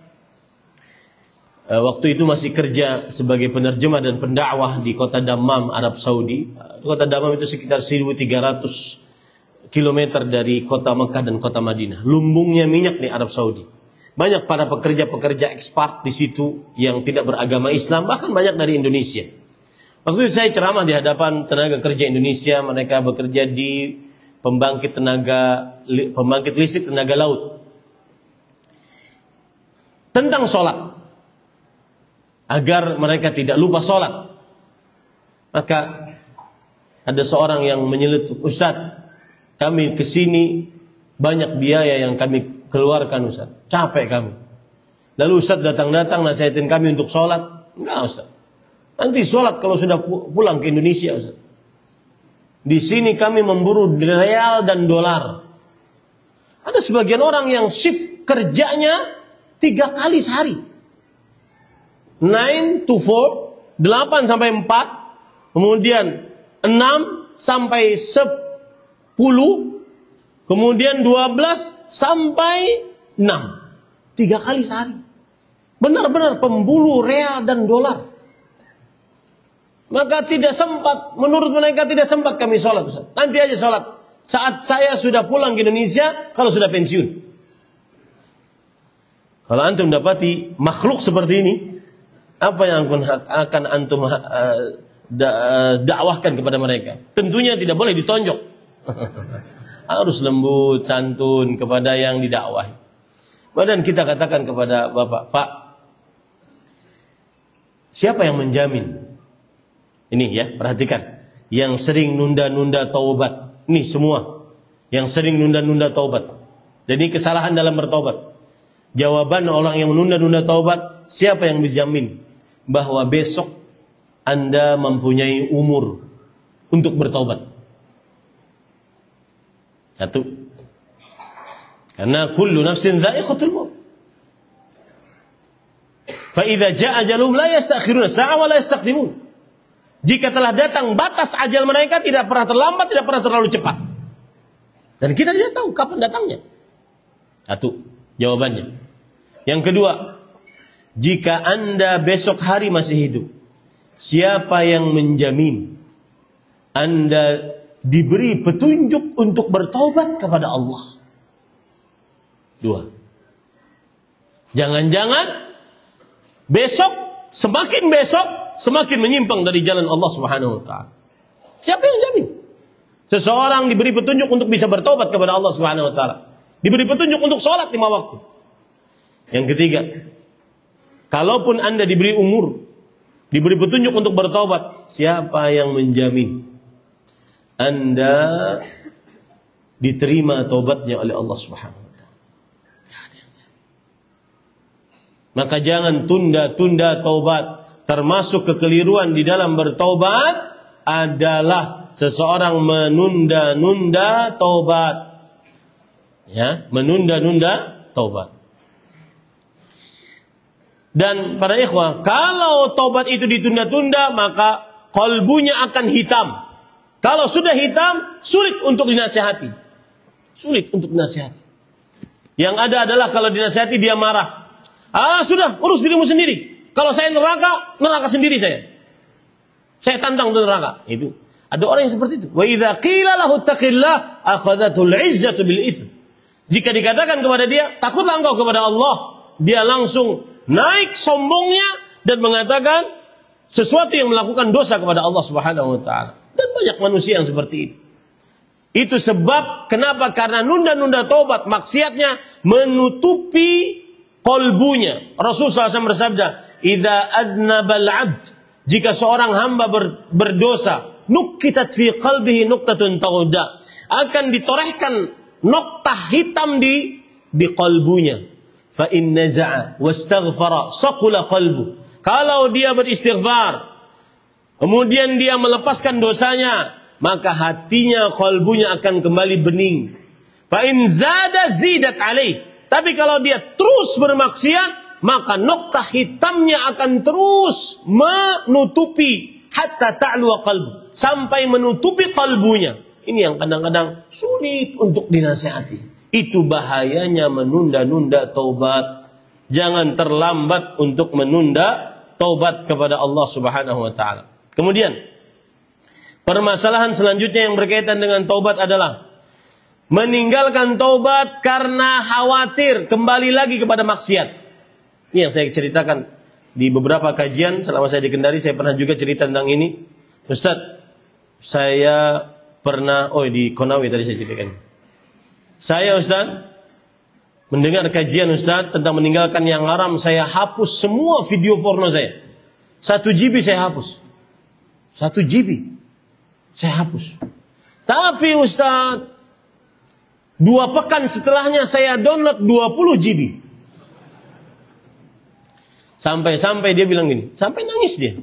waktu itu masih kerja sebagai penerjemah dan pendakwah di kota Dammam, Arab Saudi. Kota Dammam itu sekitar 1.300 kilometer dari kota Mekah dan kota Madinah. Lumbungnya minyak di Arab Saudi. Banyak para pekerja-pekerja ekspat di situ yang tidak beragama Islam, bahkan banyak dari Indonesia. Waktu itu saya ceramah di hadapan tenaga kerja Indonesia, mereka bekerja di pembangkit listrik tenaga laut. Tentang sholat, agar mereka tidak lupa sholat. Maka ada seorang yang menyeletuk, "Ustaz, kami kesini banyak biaya yang kami keluarkan Ustaz, capek kami. Lalu Ustaz datang-datang nasihatin kami untuk sholat." Enggak Ustaz, nanti sholat kalau sudah pulang ke Indonesia Ustaz. Di sini kami memburu real dan dolar. Ada sebagian orang yang shift kerjanya 3 kali sehari. 9 to 4, 8 sampai 4, kemudian 6 sampai 10, kemudian 12 sampai 6. 3 kali sehari. Benar-benar pemburu real dan dolar. Maka tidak sempat, menurut mereka tidak sempat kami sholat Ustaz. Nanti aja sholat saat saya sudah pulang ke Indonesia, kalau sudah pensiun. Kalau antum dapati makhluk seperti ini, apa yang akan antum dakwahkan kepada mereka? Tentunya tidak boleh ditonjok. Harus lembut, santun kepada yang didakwahi. Kemudian kita katakan kepada Bapak, "Pak, siapa yang menjamin?" Ini ya, perhatikan. Yang sering nunda-nunda taubat. Ini semua. Yang sering nunda-nunda taubat. Jadi kesalahan dalam bertaubat. Jawaban orang yang menunda-nunda taubat, siapa yang menjamin bahwa besok Anda mempunyai umur untuk bertaubat? Satu. Karena kullu nafsin dha'iqatul maut. Fa idza jaa ajaluhum la yastakhiruna sa'a wa la yastaqdimun. Jika telah datang batas ajal mereka, tidak pernah terlambat, tidak pernah terlalu cepat. Dan kita tidak tahu kapan datangnya. Satu, jawabannya. Yang kedua, jika Anda besok hari masih hidup, siapa yang menjamin Anda diberi petunjuk untuk bertaubat kepada Allah? Dua. Jangan-jangan besok, semakin menyimpang dari jalan Allah Subhanahu wa taala. Siapa yang jamin? Seseorang diberi petunjuk untuk bisa bertobat kepada Allah Subhanahu wa taala. Diberi petunjuk untuk sholat 5 waktu. Yang ketiga, kalaupun Anda diberi umur, diberi petunjuk untuk bertobat, siapa yang menjamin Anda diterima taubatnya oleh Allah Subhanahu wa taala? Maka jangan tunda-tunda taubat. Termasuk kekeliruan di dalam bertaubat adalah seseorang menunda-nunda taubat. Ya, menunda-nunda taubat. Dan para ikhwah, kalau taubat itu ditunda-tunda, maka kalbunya akan hitam. Kalau sudah hitam, sulit untuk dinasihati. Sulit untuk dinasihati. Yang ada adalah kalau dinasihati dia marah. Sudah, urus dirimu sendiri. Kalau saya neraka sendiri saya. Saya tantang untuk neraka. Itu. Ada orang yang seperti itu. Wa idza qila lahu taqillah akhadhatul 'izzatu bil itsm. Jika dikatakan kepada dia, takutlah engkau kepada Allah, dia langsung naik sombongnya dan mengatakan sesuatu yang melakukan dosa kepada Allah Subhanahu wa taala. Dan banyak manusia yang seperti itu. Itu sebab kenapa? Karena nunda-nunda tobat, maksiatnya menutupi qalbunya. Rasulullah SAW bersabda, "Idza adnabal 'abd", jika seorang hamba berdosa, nukitat fi qalbihi nuqtatun tawda, akan ditorehkan noktah hitam di qalbunya. Fa in naza'a wastaghfara saqula qalbu. Kalau dia beristighfar, kemudian dia melepaskan dosanya, maka hatinya, qalbunya akan kembali bening. Fa in zada zidat alaih. Tapi kalau dia terus bermaksiat, maka noktah hitamnya akan terus menutupi hatta ta'lu qalbu, sampai menutupi qalbunya. Ini yang kadang-kadang sulit untuk dinasihati. Itu bahayanya menunda-nunda taubat. Jangan terlambat untuk menunda taubat kepada Allah Subhanahu wa taala. Kemudian, permasalahan selanjutnya yang berkaitan dengan taubat adalah meninggalkan taubat karena khawatir kembali lagi kepada maksiat. Ini yang saya ceritakan di beberapa kajian selama saya di Kendari, saya pernah juga cerita tentang ini. Ustaz, saya pernah, di Konawe tadi saya ceritakan. Saya Ustaz, mendengar kajian Ustaz tentang meninggalkan yang haram, saya hapus semua video porno saya. 1 GB saya hapus. 1 GB saya hapus. Tapi Ustaz, 2 pekan setelahnya saya download 20 GB. Sampai-sampai dia bilang gini, sampai nangis dia.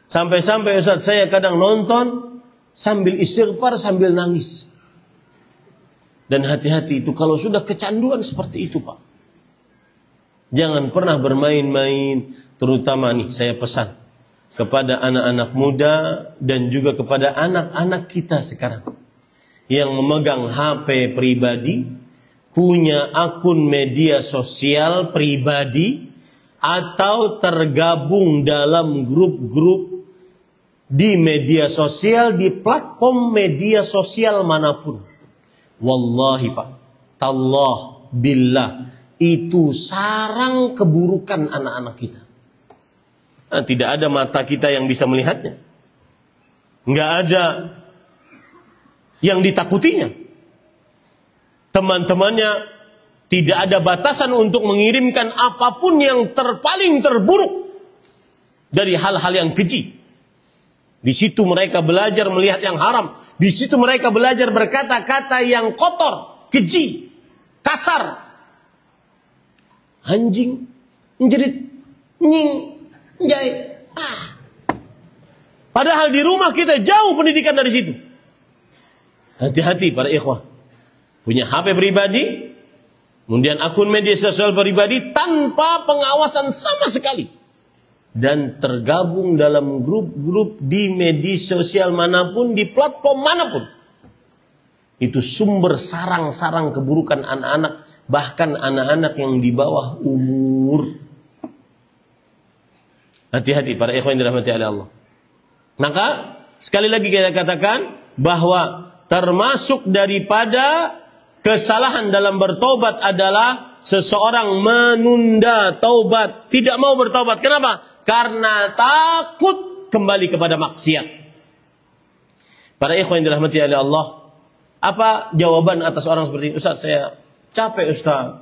Sampai-sampai Ustaz, saya kadang nonton sambil istighfar, sambil nangis. Dan hati-hati itu kalau sudah kecanduan seperti itu, Pak. Jangan pernah bermain-main, terutama nih saya pesan kepada anak-anak muda dan juga kepada anak-anak kita sekarang yang memegang HP pribadi, punya akun media sosial pribadi, atau tergabung dalam grup-grup di media sosial, di platform media sosial manapun. Wallahi Pak, tallah, billah, itu sarang keburukan anak-anak kita. Nah, tidak ada mata kita yang bisa melihatnya. Nggak ada yang ditakutinya. Teman-temannya tidak ada batasan untuk mengirimkan apapun yang paling terburuk dari hal-hal yang keji. Di situ mereka belajar melihat yang haram. Di situ mereka belajar berkata-kata yang kotor, keji, kasar. Anjing, njerit, nying, njai. Padahal di rumah kita jauh pendidikan dari situ. Hati-hati para ikhwah. Punya HP pribadi, kemudian akun media sosial pribadi tanpa pengawasan sama sekali. Dan tergabung dalam grup-grup di media sosial manapun, di platform manapun. Itu sumber sarang-sarang keburukan anak-anak, bahkan anak-anak yang di bawah umur. Hati-hati para ikhwan yang dirahmati oleh Allah. Maka sekali lagi kita katakan bahwa termasuk daripada kesalahan dalam bertobat adalah seseorang menunda taubat, tidak mau bertobat. Kenapa? Karena takut kembali kepada maksiat. Para ikhwan yang dirahmati oleh Allah, apa jawaban atas orang seperti ini? Ustaz, saya capek Ustaz.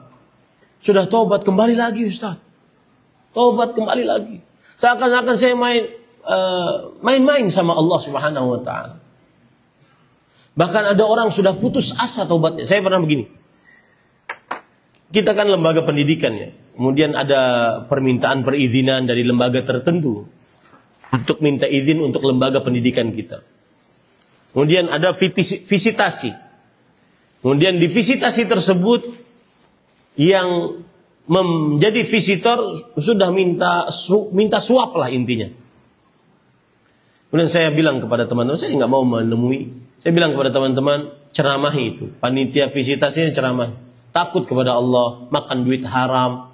Sudah taubat kembali lagi Ustaz. Taubat kembali lagi. Seakan-akan saya main-main sama Allah Subhanahu wa taala. Bahkan ada orang sudah putus asa taubatnya. Saya pernah begini. Kita kan lembaga pendidikan ya. Kemudian ada permintaan perizinan dari lembaga tertentu untuk minta izin untuk lembaga pendidikan kita. Kemudian ada visitasi. Kemudian di visitasi tersebut yang menjadi visitor sudah minta suap lah intinya. Kemudian saya bilang kepada teman-teman, saya nggak mau menemui. Saya bilang kepada teman-teman, ceramahi itu. Panitia visitasinya ceramahi. Takut kepada Allah, makan duit haram,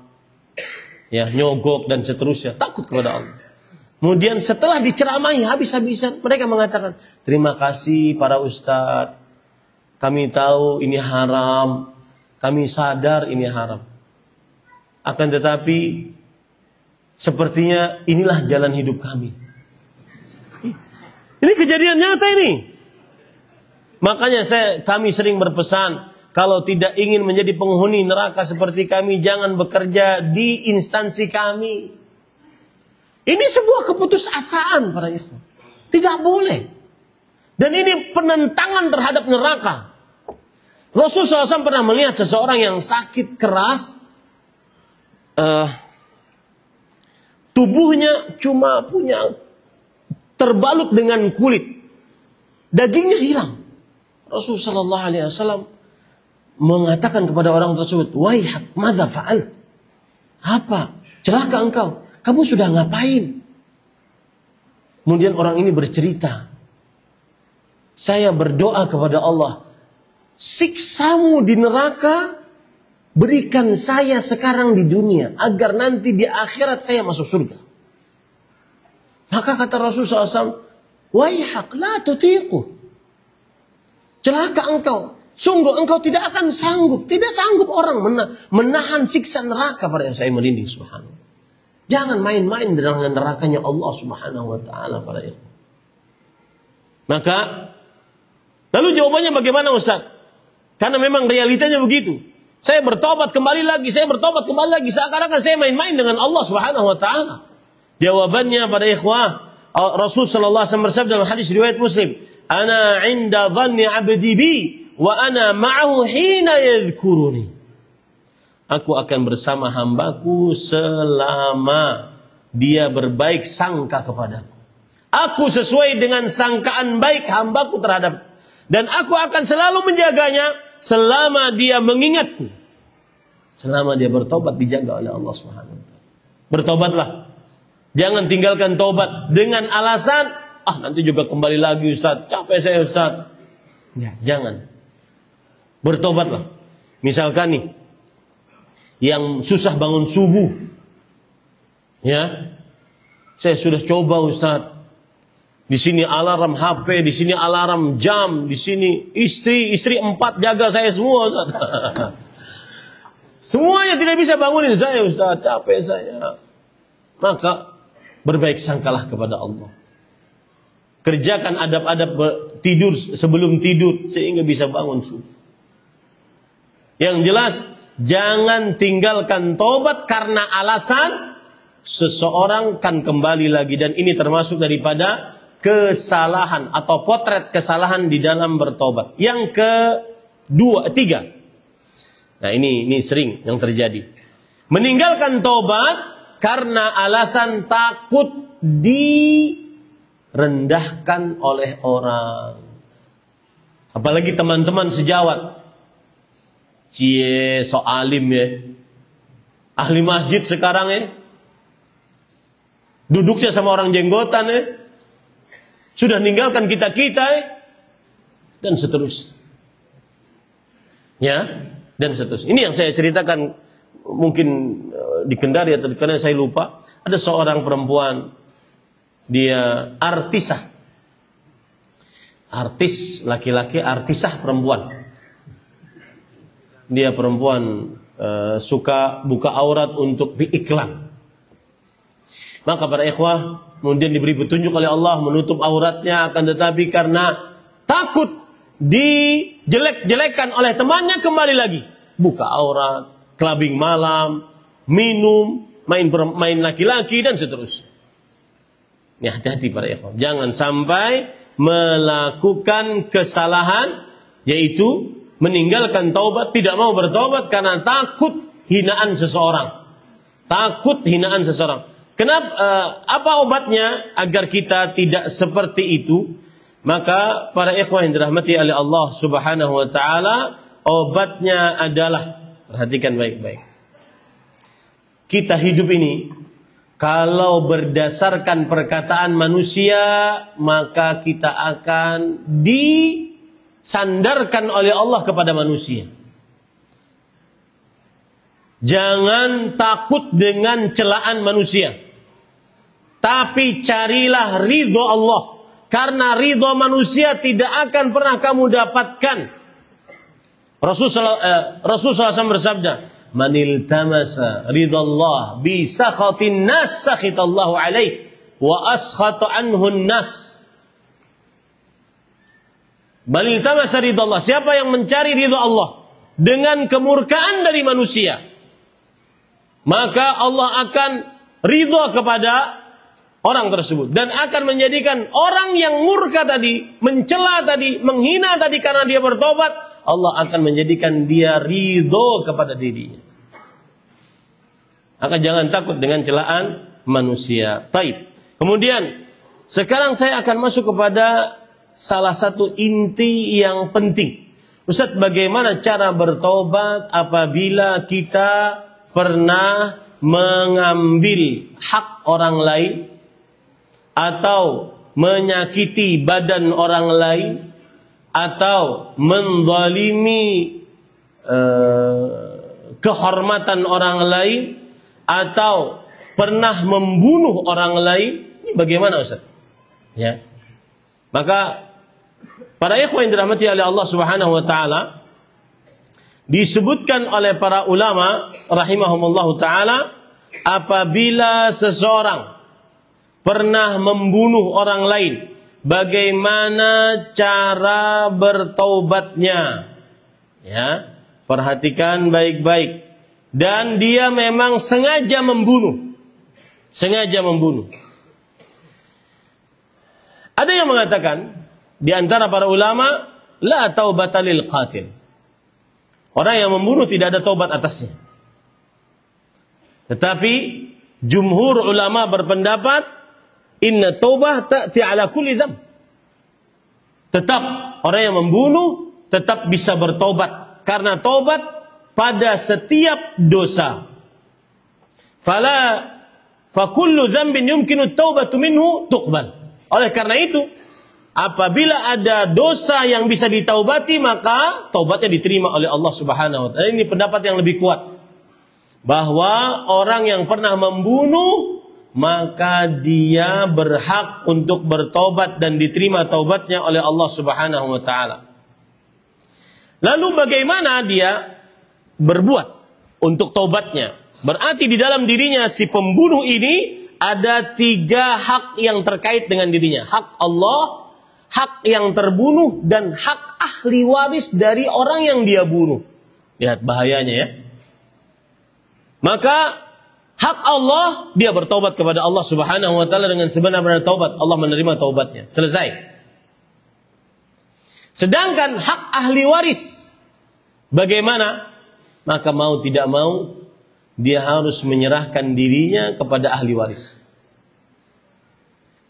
ya, nyogok dan seterusnya. Takut kepada Allah. Kemudian setelah diceramahi habis-habisan, mereka mengatakan, terima kasih para ustadz. Kami tahu ini haram. Kami sadar ini haram. Akan tetapi, sepertinya inilah jalan hidup kami. Ini kejadian nyata ini. Makanya kami sering berpesan, kalau tidak ingin menjadi penghuni neraka seperti kami, jangan bekerja di instansi kami. Ini sebuah keputusasaan para ikhwan. Tidak boleh. Dan ini penentangan terhadap neraka. Rasulullah SAW pernah melihat seseorang yang sakit keras, tubuhnya cuma punya terbalut dengan kulit, dagingnya hilang. Rasulullah SAW mengatakan kepada orang tersebut, "Waihak, madza fa'alt?" Apa? Celaka engkau. Kamu sudah ngapain? Kemudian orang ini bercerita, saya berdoa kepada Allah, siksamu di neraka berikan saya sekarang di dunia, agar nanti di akhirat saya masuk surga. Maka kata Rasulullah SAW, waihak, la tutiqu. Celaka engkau. Sungguh engkau tidak akan sanggup. Tidak sanggup orang menahan siksa neraka. Pada yang saya merinding, subhanallah. Jangan main-main dengan nerakanya Allah Subhanahu wa ta'ala. Maka lalu jawabannya bagaimana Ustaz? Karena memang realitanya begitu. Saya bertobat kembali lagi, seakan-akan saya main-main dengan Allah Subhanahu wa taala. Jawabannya pada ikhwah, Rasul sallallahu alaihi wasallam bersabda dalam hadis riwayat Muslim, "Ana 'inda dhanni 'abdi bi wa ana ma'ahu hina yadhkuruni." Aku akan bersama hambaku selama dia berbaik sangka kepadaku. Aku sesuai dengan sangkaan baik hambaku terhadap, dan aku akan selalu menjaganya selama dia mengingatku. Selama dia bertobat dijaga oleh Allah Subhanahu wa taala. Bertobatlah. Jangan tinggalkan tobat dengan alasan, nanti juga kembali lagi Ustaz, capek saya Ustaz. Ya, jangan. Bertobatlah. Misalkan nih, yang susah bangun subuh. Ya. Saya sudah coba Ustaz. Di sini alarm HP, di sini alarm jam, di sini istri 4 jaga saya semua Ustaz. Semuanya tidak bisa bangunin saya Ustaz, capek saya. Maka berbaik sangkalah kepada Allah. Kerjakan adab-adab tidur sebelum tidur sehingga bisa bangun subuh. Yang jelas jangan tinggalkan tobat karena alasan seseorang kan kembali lagi, dan ini termasuk daripada kesalahan atau potret kesalahan di dalam bertobat. Yang ketiga. Nah, ini sering yang terjadi. Meninggalkan tobat karena alasan takut direndahkan oleh orang. Apalagi teman-teman sejawat. Cie, so alim ya. Ahli masjid sekarang ya. Duduknya sama orang jenggotan ya. Sudah ninggalkan kita-kita dan seterusnya. Ya, dan seterusnya. Ini yang saya ceritakan mungkin di Kendari atau karena saya lupa. Ada seorang perempuan, dia artisah. Artis laki-laki, artisah perempuan. Dia perempuan suka buka aurat untuk diiklan. Maka para ikhwah kemudian diberi petunjuk oleh Allah menutup auratnya, akan tetapi karena takut dijelek-jelekan oleh temannya kembali lagi buka aurat, clubbing malam, minum, main laki-laki dan seterusnya. Ini hati-hati para ikhwan, jangan sampai melakukan kesalahan yaitu meninggalkan taubat, tidak mau bertobat karena takut hinaan seseorang. Takut hinaan seseorang. Kenapa? Apa obatnya agar kita tidak seperti itu? Maka para ikhwah yang dirahmati oleh Allah Subhanahu wa taala, obatnya adalah, perhatikan baik-baik. Kita hidup ini kalau berdasarkan perkataan manusia, maka kita akan disandarkan oleh Allah kepada manusia. Jangan takut dengan celaan manusia, tapi carilah ridho Allah. Karena ridho manusia tidak akan pernah kamu dapatkan. Rasulullah SAW bersabda, "Manil tamasa ridho Allah bi sakhatin nas sakhitallahu alaih wa askhatu anhun nas." Manil tamasa ridho Allah, siapa yang mencari ridho Allah dengan kemurkaan dari manusia, maka Allah akan ridho kepada orang tersebut dan akan menjadikan orang yang murka tadi, mencela tadi, menghina tadi karena dia bertobat, Allah akan menjadikan dia ridho kepada dirinya. Maka jangan takut dengan celaan manusia. Taib. Kemudian sekarang saya akan masuk kepada salah satu inti yang penting. Ustaz, bagaimana cara bertobat apabila kita pernah mengambil hak orang lain atau menyakiti badan orang lain atau menzalimi kehormatan orang lain atau pernah membunuh orang lain? Ini bagaimana Ustaz? Ya. Maka para ikhwan yang dirahmati oleh Allah Subhanahu wa taala, disebutkan oleh para ulama rahimahumullahu taala, apabila seseorang pernah membunuh orang lain bagaimana cara bertaubatnya. Ya, perhatikan baik-baik. Dan dia memang sengaja membunuh. Sengaja membunuh. Ada yang mengatakan di antara para ulama, la taubata lil qatil. Orang yang membunuh tidak ada taubat atasnya. Tetapi jumhur ulama berpendapat, inna taubah ta'ti ala kulli dzamb. Tetap orang yang membunuh tetap bisa bertobat karena taubat pada setiap dosa. Fa kullu dzambin yumkinu taubatu minhu tuqbal. Oleh karena itu, apabila ada dosa yang bisa ditaubati, maka taubatnya diterima oleh Allah Subhanahu wa taala. Ini pendapat yang lebih kuat, bahwa orang yang pernah membunuh, maka dia berhak untuk bertobat dan diterima taubatnya oleh Allah Subhanahu wa taala. Lalu bagaimana dia berbuat untuk taubatnya? Berarti di dalam dirinya si pembunuh ini ada 3 hak yang terkait dengan dirinya. Hak Allah, hak yang terbunuh, dan hak ahli waris dari orang yang dia bunuh. Lihat bahayanya ya. Maka hak Allah, dia bertaubat kepada Allah Subhanahu wa taala dengan sebenar-benar taubat. Allah menerima taubatnya. Selesai. Sedangkan hak ahli waris, bagaimana? Maka mau tidak mau, dia harus menyerahkan dirinya kepada ahli waris.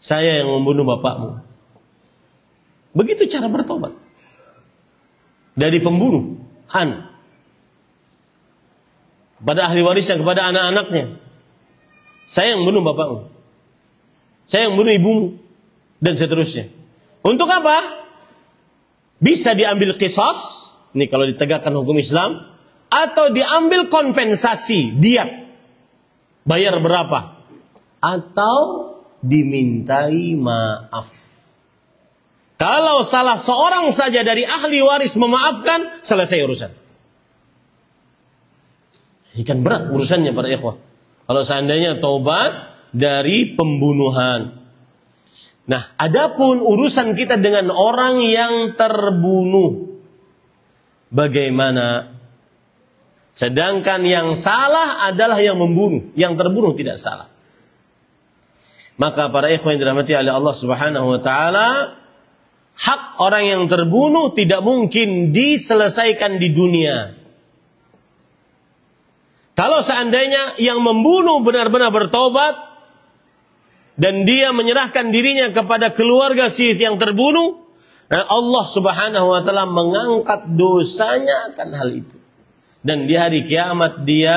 Saya yang membunuh bapakmu. Begitu cara bertobat. Dari pembunuh, kepada ahli warisnya, kepada anak-anaknya. Saya yang membunuh bapakmu. Saya yang membunuh ibumu. Dan seterusnya. Untuk apa? Bisa diambil qisas. Ini kalau ditegakkan hukum Islam. Atau diambil kompensasi, diat. Bayar berapa? Atau dimintai maaf. Kalau salah seorang saja dari ahli waris memaafkan, selesai urusan. Ini kan berat urusannya para ikhwah. Kalau seandainya taubat dari pembunuhan. Nah, adapun urusan kita dengan orang yang terbunuh, bagaimana? Sedangkan yang salah adalah yang membunuh, yang terbunuh tidak salah. Maka para ikhwan yang dirahmati oleh Allah Subhanahu wa taala, hak orang yang terbunuh tidak mungkin diselesaikan di dunia. Kalau seandainya yang membunuh benar-benar bertobat dan dia menyerahkan dirinya kepada keluarga si yang terbunuh, Allah Subhanahu wa taala mengangkat dosanya akan hal itu. Dan di hari kiamat dia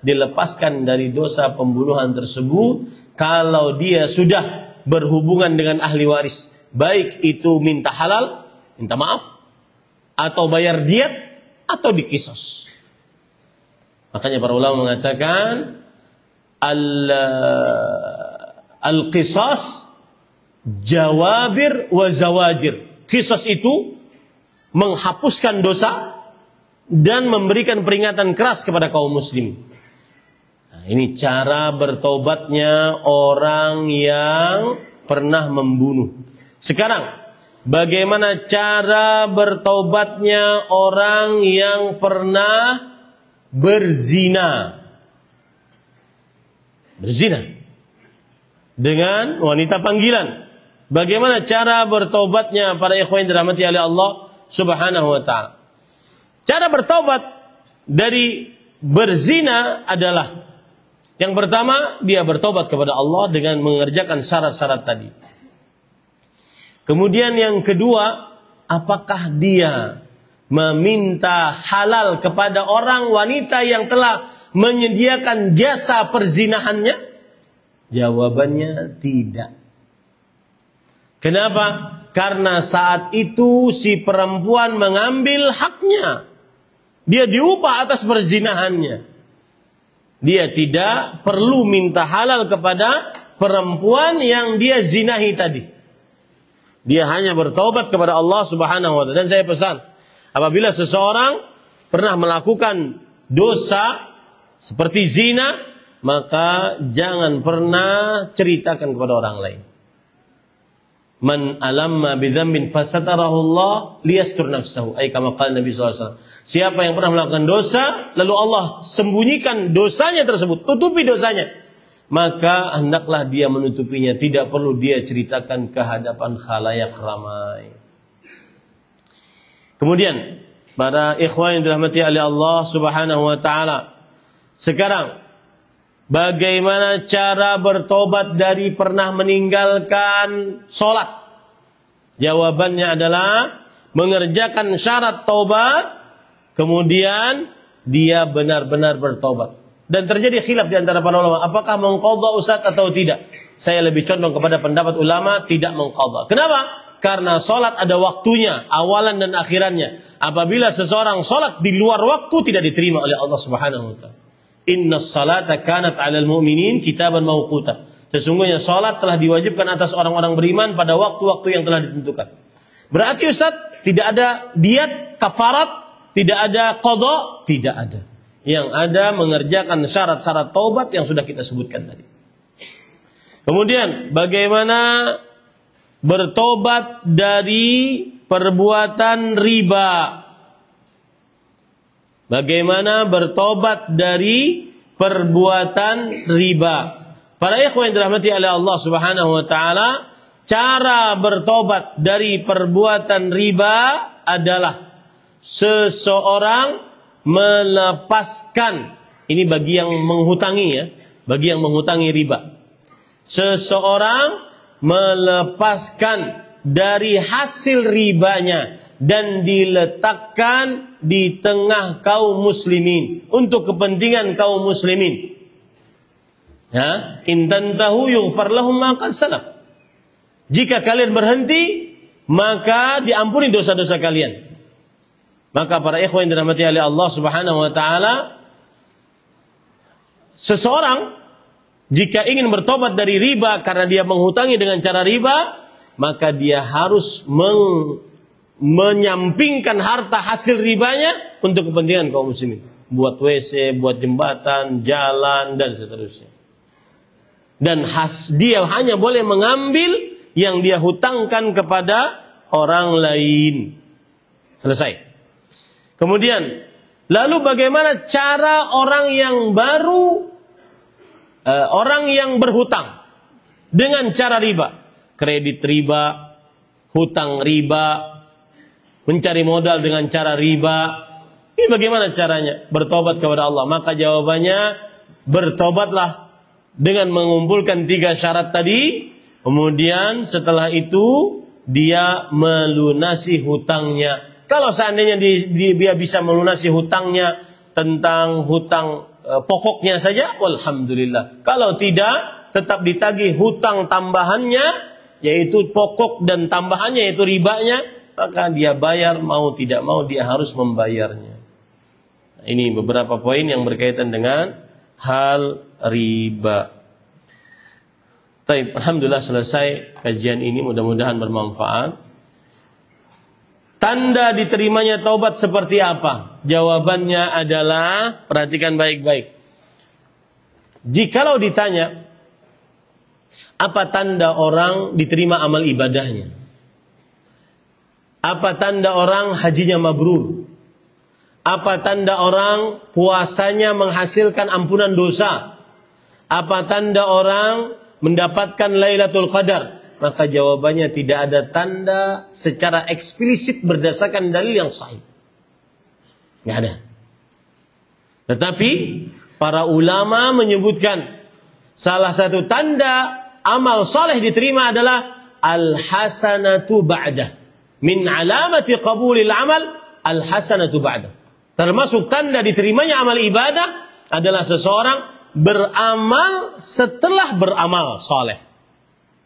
dilepaskan dari dosa pembunuhan tersebut kalau dia sudah berhubungan dengan ahli waris. Baik itu minta halal, minta maaf, atau bayar diat, atau dikisos. Makanya para ulama mengatakan al-qisas jawabir wa zawajir. Qisas itu menghapuskan dosa dan memberikan peringatan keras kepada kaum muslim. Nah, ini cara bertobatnya orang yang pernah membunuh. Sekarang, bagaimana cara bertobatnya orang yang pernah berzina? Berzina dengan wanita panggilan. Bagaimana cara bertobatnya para ikhwan yang dirahmati oleh Allah Subhanahu wa taala? Cara bertobat dari berzina adalah, yang pertama, dia bertobat kepada Allah dengan mengerjakan syarat-syarat tadi. Kemudian yang kedua, apakah dia meminta halal kepada orang wanita yang telah menyediakan jasa perzinahannya? Jawabannya tidak. Kenapa? Karena saat itu si perempuan mengambil haknya. Dia diupah atas perzinahannya. Dia tidak perlu minta halal kepada perempuan yang dia zinahi tadi. Dia hanya bertobat kepada Allah Subhanahu wa taala. Dan saya pesan, apabila seseorang pernah melakukan dosa seperti zina, maka jangan pernah ceritakan kepada orang lain. Man alamma bidzambin fasatarahu Allah liyastur nafsahu. Ay kama qala Nabi SAW. Siapa yang pernah melakukan dosa, lalu Allah sembunyikan dosanya tersebut, tutupi dosanya, maka hendaklah dia menutupinya. Tidak perlu dia ceritakan ke hadapan khalayak ramai. Kemudian, para ikhwan yang dirahmati oleh Allah Subhanahu wa taala. Sekarang, bagaimana cara bertobat dari pernah meninggalkan sholat? Jawabannya adalah mengerjakan syarat taubat, kemudian dia benar-benar bertobat. Dan terjadi khilaf di antara para ulama, apakah mengqadha Ustaz atau tidak? Saya lebih condong kepada pendapat ulama tidak mengqadha. Kenapa? Karena sholat ada waktunya, awalan dan akhirannya. Apabila seseorang sholat di luar waktu, tidak diterima oleh Allah Subhanahu wa ta'ala. Inna salata kanat 'alal mu'minin kitaban mawquta. Sesungguhnya salat telah diwajibkan atas orang-orang beriman pada waktu-waktu yang telah ditentukan. Berarti Ustaz, tidak ada diat, kafarat, tidak ada qadha, tidak ada. Yang ada mengerjakan syarat-syarat taubat yang sudah kita sebutkan tadi. Kemudian bagaimana bertobat dari perbuatan riba? Bagaimana bertobat dari perbuatan riba? Para ikhwan yang dirahmati oleh Allah Subhanahu wa taala, cara bertobat dari perbuatan riba adalah seseorang melepaskan, ini bagi yang menghutangi ya, bagi yang menghutangi riba. Seseorang melepaskan dari hasil ribanya dan diletakkan di tengah kaum muslimin untuk kepentingan kaum muslimin. Ya, in tantahu yughfar lahum ma qad salaf. Jika kalian berhenti, maka diampuni dosa-dosa kalian. Maka para ikhwan yang dirahmati oleh Allah Subhanahu wa taala, seseorang jika ingin bertobat dari riba karena dia menghutangi dengan cara riba, maka dia harus menyampingkan harta hasil ribanya untuk kepentingan kaum muslimin. Buat WC, buat jembatan, jalan, dan seterusnya. Dan dia hanya boleh mengambil yang dia hutangkan kepada orang lain. Selesai. Kemudian, lalu bagaimana cara orang yang baru, orang yang berhutang dengan cara riba? Kredit riba, hutang riba, mencari modal dengan cara riba. Ini bagaimana caranya bertobat kepada Allah? Maka jawabannya, bertobatlah dengan mengumpulkan 3 syarat tadi. Kemudian setelah itu dia melunasi hutangnya. Kalau seandainya dia bisa melunasi hutangnya tentang hutang pokoknya saja, alhamdulillah. Kalau tidak, tetap ditagih hutang tambahannya, yaitu pokok dan tambahannya, yaitu ribanya, maka dia bayar, mau tidak mau dia harus membayarnya. Ini beberapa poin yang berkaitan dengan hal riba. Baik, alhamdulillah selesai kajian ini, mudah-mudahan bermanfaat. Tanda diterimanya taubat seperti apa? Jawabannya adalah, perhatikan baik-baik. Jikalau ditanya, apa tanda orang diterima amal ibadahnya? Apa tanda orang hajinya mabrur? Apa tanda orang puasanya menghasilkan ampunan dosa? Apa tanda orang mendapatkan Lailatul Qadar? Maka jawabannya tidak ada tanda secara eksplisit berdasarkan dalil yang sahih. Nggak ada. Tetapi para ulama menyebutkan salah satu tanda amal soleh diterima adalah al-hasanatu ba'dah. Min alamati qabulil amal al-hasanatu ba'dah. Termasuk tanda diterimanya amal ibadah adalah seseorang beramal setelah beramal soleh.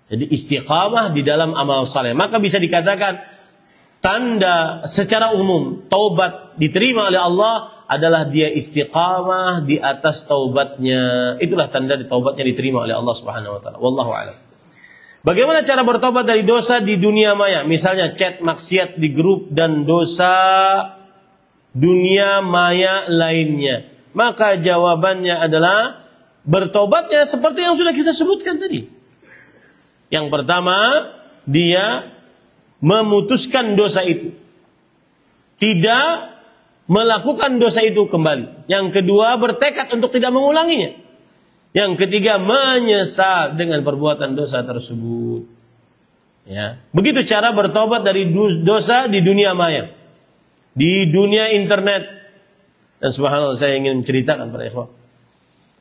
Jadi istiqamah di dalam amal soleh. Maka bisa dikatakan tanda secara umum taubat diterima oleh Allah adalah dia istiqamah di atas taubatnya. Itulah tanda taubatnya diterima oleh Allah Subhanahu wa taala. Wallahu a'lam. Bagaimana cara bertobat dari dosa di dunia maya? Misalnya chat maksiat di grup dan dosa dunia maya lainnya. Maka jawabannya adalah bertobatnya seperti yang sudah kita sebutkan tadi. Yang pertama, dia memutuskan dosa itu, tidak melakukan dosa itu kembali. Yang kedua, bertekad untuk tidak mengulanginya. Yang ketiga, menyesal dengan perbuatan dosa tersebut. Ya, begitu cara bertobat dari dosa di dunia maya, di dunia internet. Dan subhanallah, saya ingin menceritakan pada ikhwah,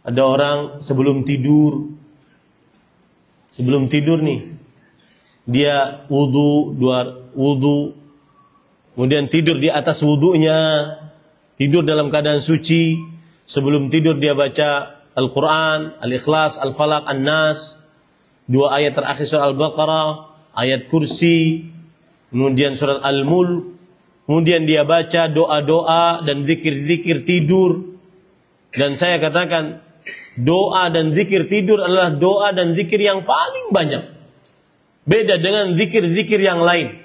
ada orang sebelum tidur nih, dia wudu, kemudian tidur di atas wudunya, tidur dalam keadaan suci. Sebelum tidur dia baca Al-Quran, Al-Ikhlas, Al-Falaq, An-Nas, 2 ayat terakhir surah Al-Baqarah, ayat kursi, kemudian surat Al-Mulk, kemudian dia baca doa-doa dan zikir-zikir tidur. Dan saya katakan, doa dan zikir tidur adalah doa dan zikir yang paling banyak. Beda dengan zikir-zikir yang lain.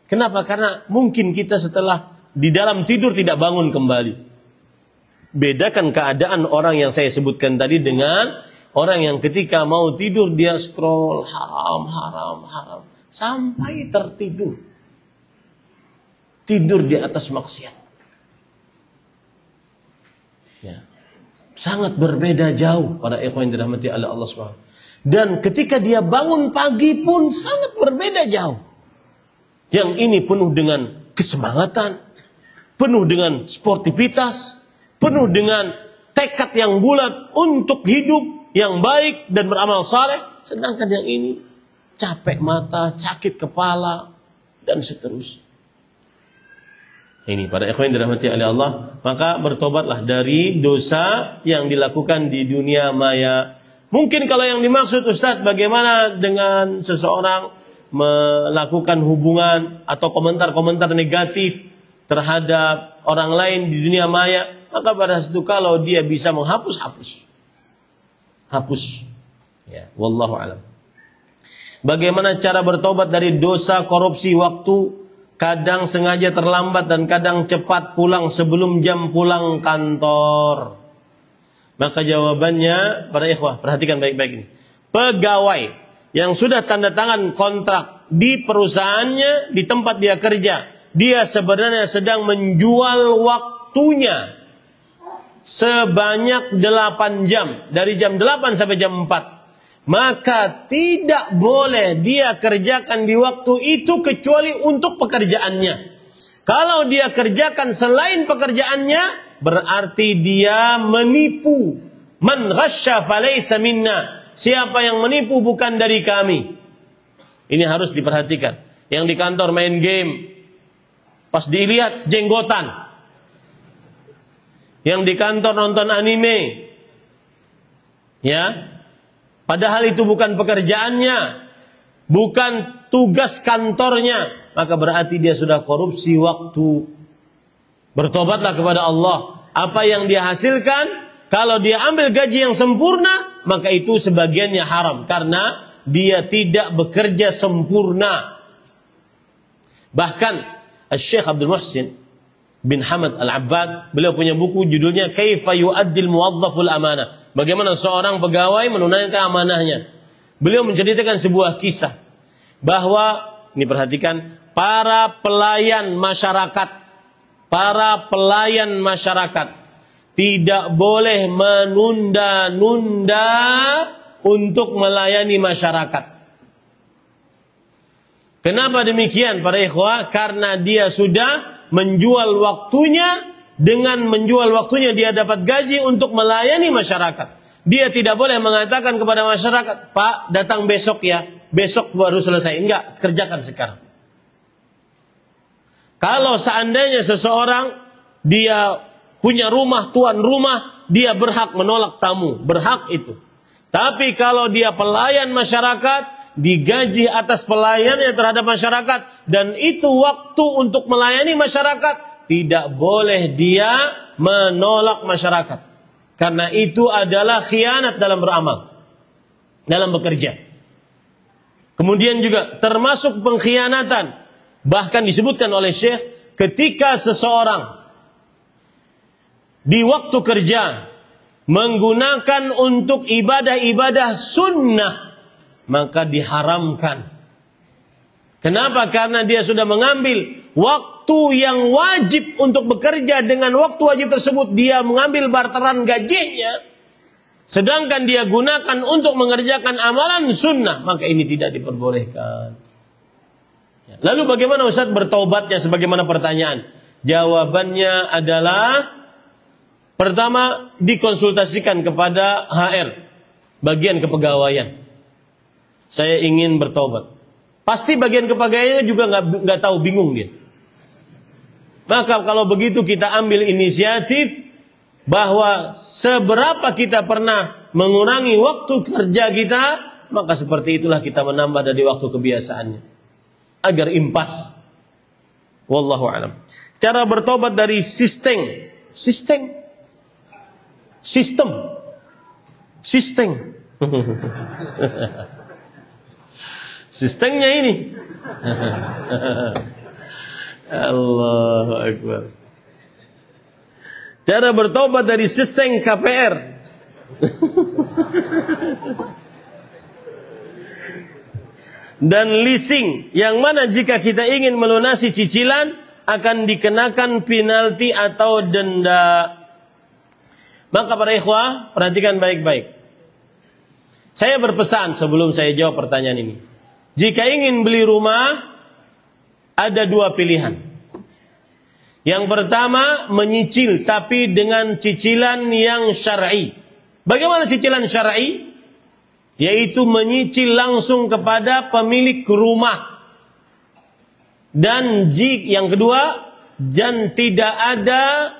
Kenapa? Karena mungkin kita setelah di dalam tidur tidak bangun kembali. Bedakan keadaan orang yang saya sebutkan tadi dengan orang yang ketika mau tidur dia scroll haram sampai tertidur. Tidur di atas maksiat. Ya. Sangat berbeda jauh pada ikhwan yang dirahmati oleh Allah SWT. Dan ketika dia bangun pagi pun sangat berbeda jauh. Yang ini penuh dengan kesemangatan, penuh dengan sportivitas, penuh dengan tekad yang bulat untuk hidup yang baik dan beramal saleh. Sedangkan yang ini capek mata, sakit kepala, dan seterusnya. Ini para ikhwan yang dirahmati oleh Allah, maka bertobatlah dari dosa yang dilakukan di dunia maya. Mungkin kalau yang dimaksud Ustadz, bagaimana dengan seseorang melakukan hubungan atau komentar-komentar negatif terhadap orang lain di dunia maya, maka pada saat itu kalau dia bisa menghapus, hapus. Ya, wallahu a'lam. Bagaimana cara bertobat dari dosa korupsi waktu? Kadang sengaja terlambat dan kadang cepat pulang sebelum jam pulang kantor. Maka jawabannya, para ikhwah, perhatikan baik-baik ini. Pegawai yang sudah tanda tangan kontrak di perusahaannya, di tempat dia kerja, dia sebenarnya sedang menjual waktunya sebanyak 8 jam, dari jam 8 sampai jam 4. Maka tidak boleh dia kerjakan di waktu itu kecuali untuk pekerjaannya. Kalau dia kerjakan selain pekerjaannya, berarti dia menipu. Man ghasya falaysa minna. Siapa yang menipu bukan dari kami. Ini harus diperhatikan. Yang di kantor main game, pas dilihat jenggotan. Yang di kantor nonton anime, ya, padahal itu bukan pekerjaannya, bukan tugas kantornya, maka berarti dia sudah korupsi waktu. Bertobatlah kepada Allah. Apa yang dia hasilkan, kalau dia ambil gaji yang sempurna, maka itu sebagiannya haram, karena dia tidak bekerja sempurna. Bahkan Syekh Abdul Muhsin bin Hamad Al-Abbad, beliau punya buku judulnya Kaifa Yu'addil Muwazzaful Amanah. Bagaimana seorang pegawai menunaikan amanahnya. Beliau menceritakan sebuah kisah bahwa, ini perhatikan, para pelayan masyarakat tidak boleh menunda-nunda untuk melayani masyarakat. Kenapa demikian para ikhwah? Karena dia sudah menjual waktunya. Dengan menjual waktunya dia dapat gaji untuk melayani masyarakat. Dia tidak boleh mengatakan kepada masyarakat, Pak, datang besok ya, besok baru selesai. Enggak, kerjakan sekarang. Kalau seandainya seseorang dia punya rumah, tuan rumah, dia berhak menolak tamu, berhak itu. Tapi kalau dia pelayan masyarakat, digaji atas pelayannya terhadap masyarakat, dan itu waktu untuk melayani masyarakat, tidak boleh dia menolak masyarakat. Karena itu adalah khianat dalam beramal, dalam bekerja. Kemudian juga termasuk pengkhianatan. Bahkan disebutkan oleh Syekh, ketika seseorang di waktu kerja menggunakan untuk ibadah-ibadah sunnah, maka diharamkan Kenapa? Karena dia sudah mengambil waktu yang wajib untuk bekerja, dengan waktu wajib tersebut dia mengambil barteran gajinya, sedangkan dia gunakan untuk mengerjakan amalan sunnah, maka ini tidak diperbolehkan. Lalu bagaimana Ustaz bertaubatnya sebagaimana pertanyaan? Jawabannya adalah, pertama, dikonsultasikan kepada HR, bagian kepegawaian. Saya ingin bertaubat. Pasti bagian kepegawaiannya juga nggak tahu, bingung dia. Maka kalau begitu kita ambil inisiatif bahwa seberapa kita pernah mengurangi waktu kerja kita, maka seperti itulah kita menambah dari waktu kebiasaannya, agar impas. Wallahu a'lam. Cara bertobat dari sistem. Sistemnya ini. Allahu Akbar. Cara bertobat dari sistem KPR. Dan leasing, yang mana jika kita ingin melunasi cicilan akan dikenakan penalti atau denda. Maka para ikhwah, perhatikan baik-baik. Saya berpesan sebelum saya jawab pertanyaan ini. Jika ingin beli rumah, ada dua pilihan. Yang pertama, menyicil tapi dengan cicilan yang syar'i. Bagaimana cicilan syar'i? Yaitu menyicil langsung kepada pemilik rumah. Dan yang kedua, dan tidak ada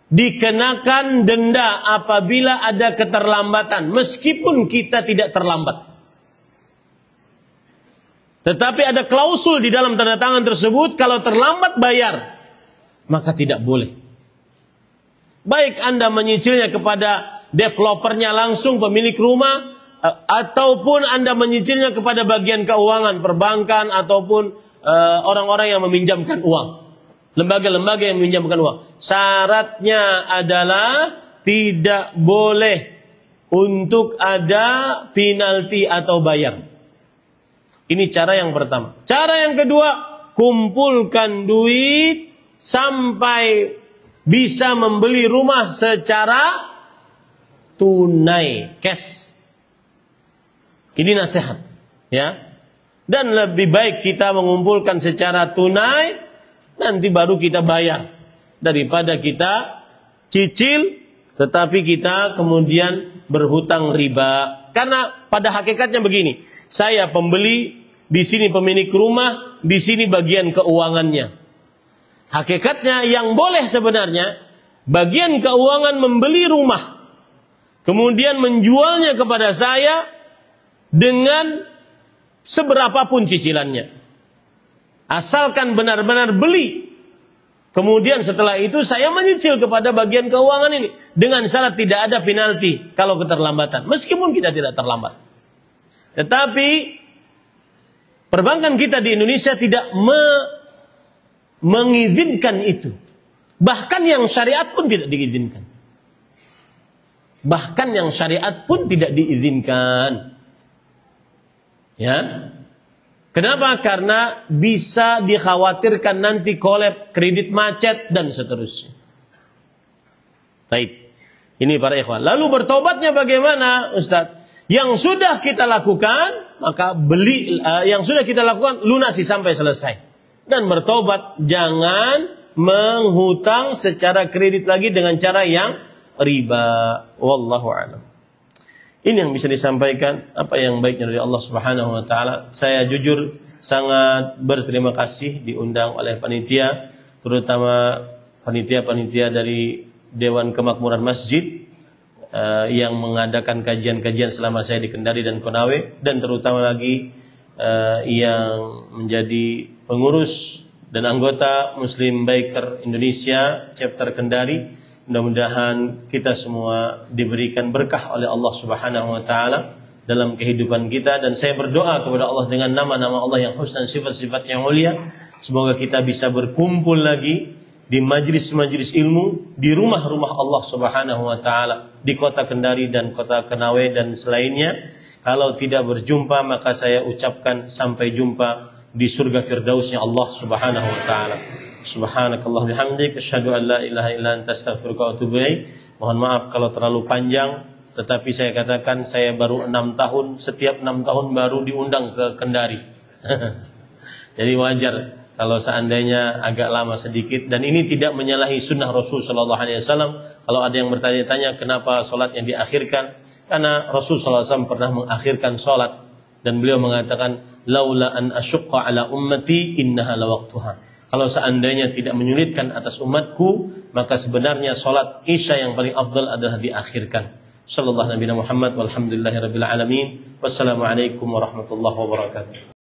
dikenakan denda apabila ada keterlambatan, meskipun kita tidak terlambat. Tetapi ada klausul di dalam tanda tangan tersebut, kalau terlambat bayar, maka tidak boleh. Baik Anda menyicilnya kepada developernya langsung, pemilik rumah, ataupun Anda menyicilnya kepada bagian keuangan, perbankan, ataupun orang-orang yang meminjamkan uang, lembaga-lembaga yang meminjamkan uang. Syaratnya adalah tidak boleh untuk ada penalti atau bayar. Ini cara yang pertama. Cara yang kedua, kumpulkan duit sampai bisa membeli rumah secara tunai, cash. Ini nasihat, ya. Dan lebih baik kita mengumpulkan secara tunai, nanti baru kita bayar, daripada kita cicil tetapi kita kemudian berhutang riba. Karena pada hakikatnya begini, saya pembeli, di sini pemilik rumah, di sini bagian keuangannya. Hakikatnya yang boleh sebenarnya bagian keuangan membeli rumah, kemudian menjualnya kepada saya dengan seberapapun cicilannya, asalkan benar-benar beli. Kemudian setelah itu saya menyicil kepada bagian keuangan ini dengan syarat tidak ada penalti kalau keterlambatan, meskipun kita tidak terlambat. Tetapi perbankan kita di Indonesia tidak mengizinkan itu. Bahkan yang syariat pun tidak diizinkan. Bahkan yang syariat pun tidak diizinkan. Ya. Kenapa? Karena bisa dikhawatirkan nanti kolab, kredit macet, dan seterusnya. Baik. Ini para ikhwan. Lalu bertobatnya bagaimana, Ustaz? Yang sudah kita lakukan, maka yang sudah kita lakukan lunasi sampai selesai. Dan bertobat, jangan menghutang secara kredit lagi dengan cara yang riba. Wallahu a'lam. Ini yang bisa disampaikan, apa yang baiknya dari Allah Subhanahu wa taala. Saya jujur sangat berterima kasih diundang oleh panitia, terutama panitia-panitia dari Dewan Kemakmuran Masjid yang mengadakan kajian-kajian selama saya di Kendari dan Konawe, dan terutama lagi yang menjadi pengurus dan anggota Muslim Biker Indonesia chapter Kendari. Mudah-mudahan kita semua diberikan berkah oleh Allah Subhanahu wa taala dalam kehidupan kita, dan saya berdoa kepada Allah dengan nama-nama Allah yang husna, sifat-sifat yang mulia, semoga kita bisa berkumpul lagi di majlis-majlis ilmu, di rumah-rumah Allah Subhanahu wa taala, di kota Kendari dan kota Kenawe dan selainnya. Kalau tidak berjumpa, maka saya ucapkan sampai jumpa di surga firdausnya Allah Subhanahu wa taala. Subhanakallah bihamdik, asyhadu an la ilaha illa anta, astaghfiruka wa atubu ilaik. Mohon maaf kalau terlalu panjang, tetapi saya katakan saya baru 6 tahun, setiap 6 tahun baru diundang ke Kendari. Jadi wajar kalau seandainya agak lama sedikit, dan ini tidak menyalahi sunnah Rasul sallallahu alaihi wasallam. Kalau ada yang bertanya-tanya kenapa salatnya diakhirkan, karena Rasul sallallahu alaihi wasallam pernah mengakhirkan salat dan beliau mengatakan laula an asyqa ala ummati innaha lawaqtuha. Kalau seandainya tidak menyulitkan atas umatku, maka sebenarnya salat Isya yang paling afdal adalah diakhirkan. Sallallahu Nabi Muhammad walhamdulillahirabbil alamin. Wassalamualaikum warahmatullahi wabarakatuh.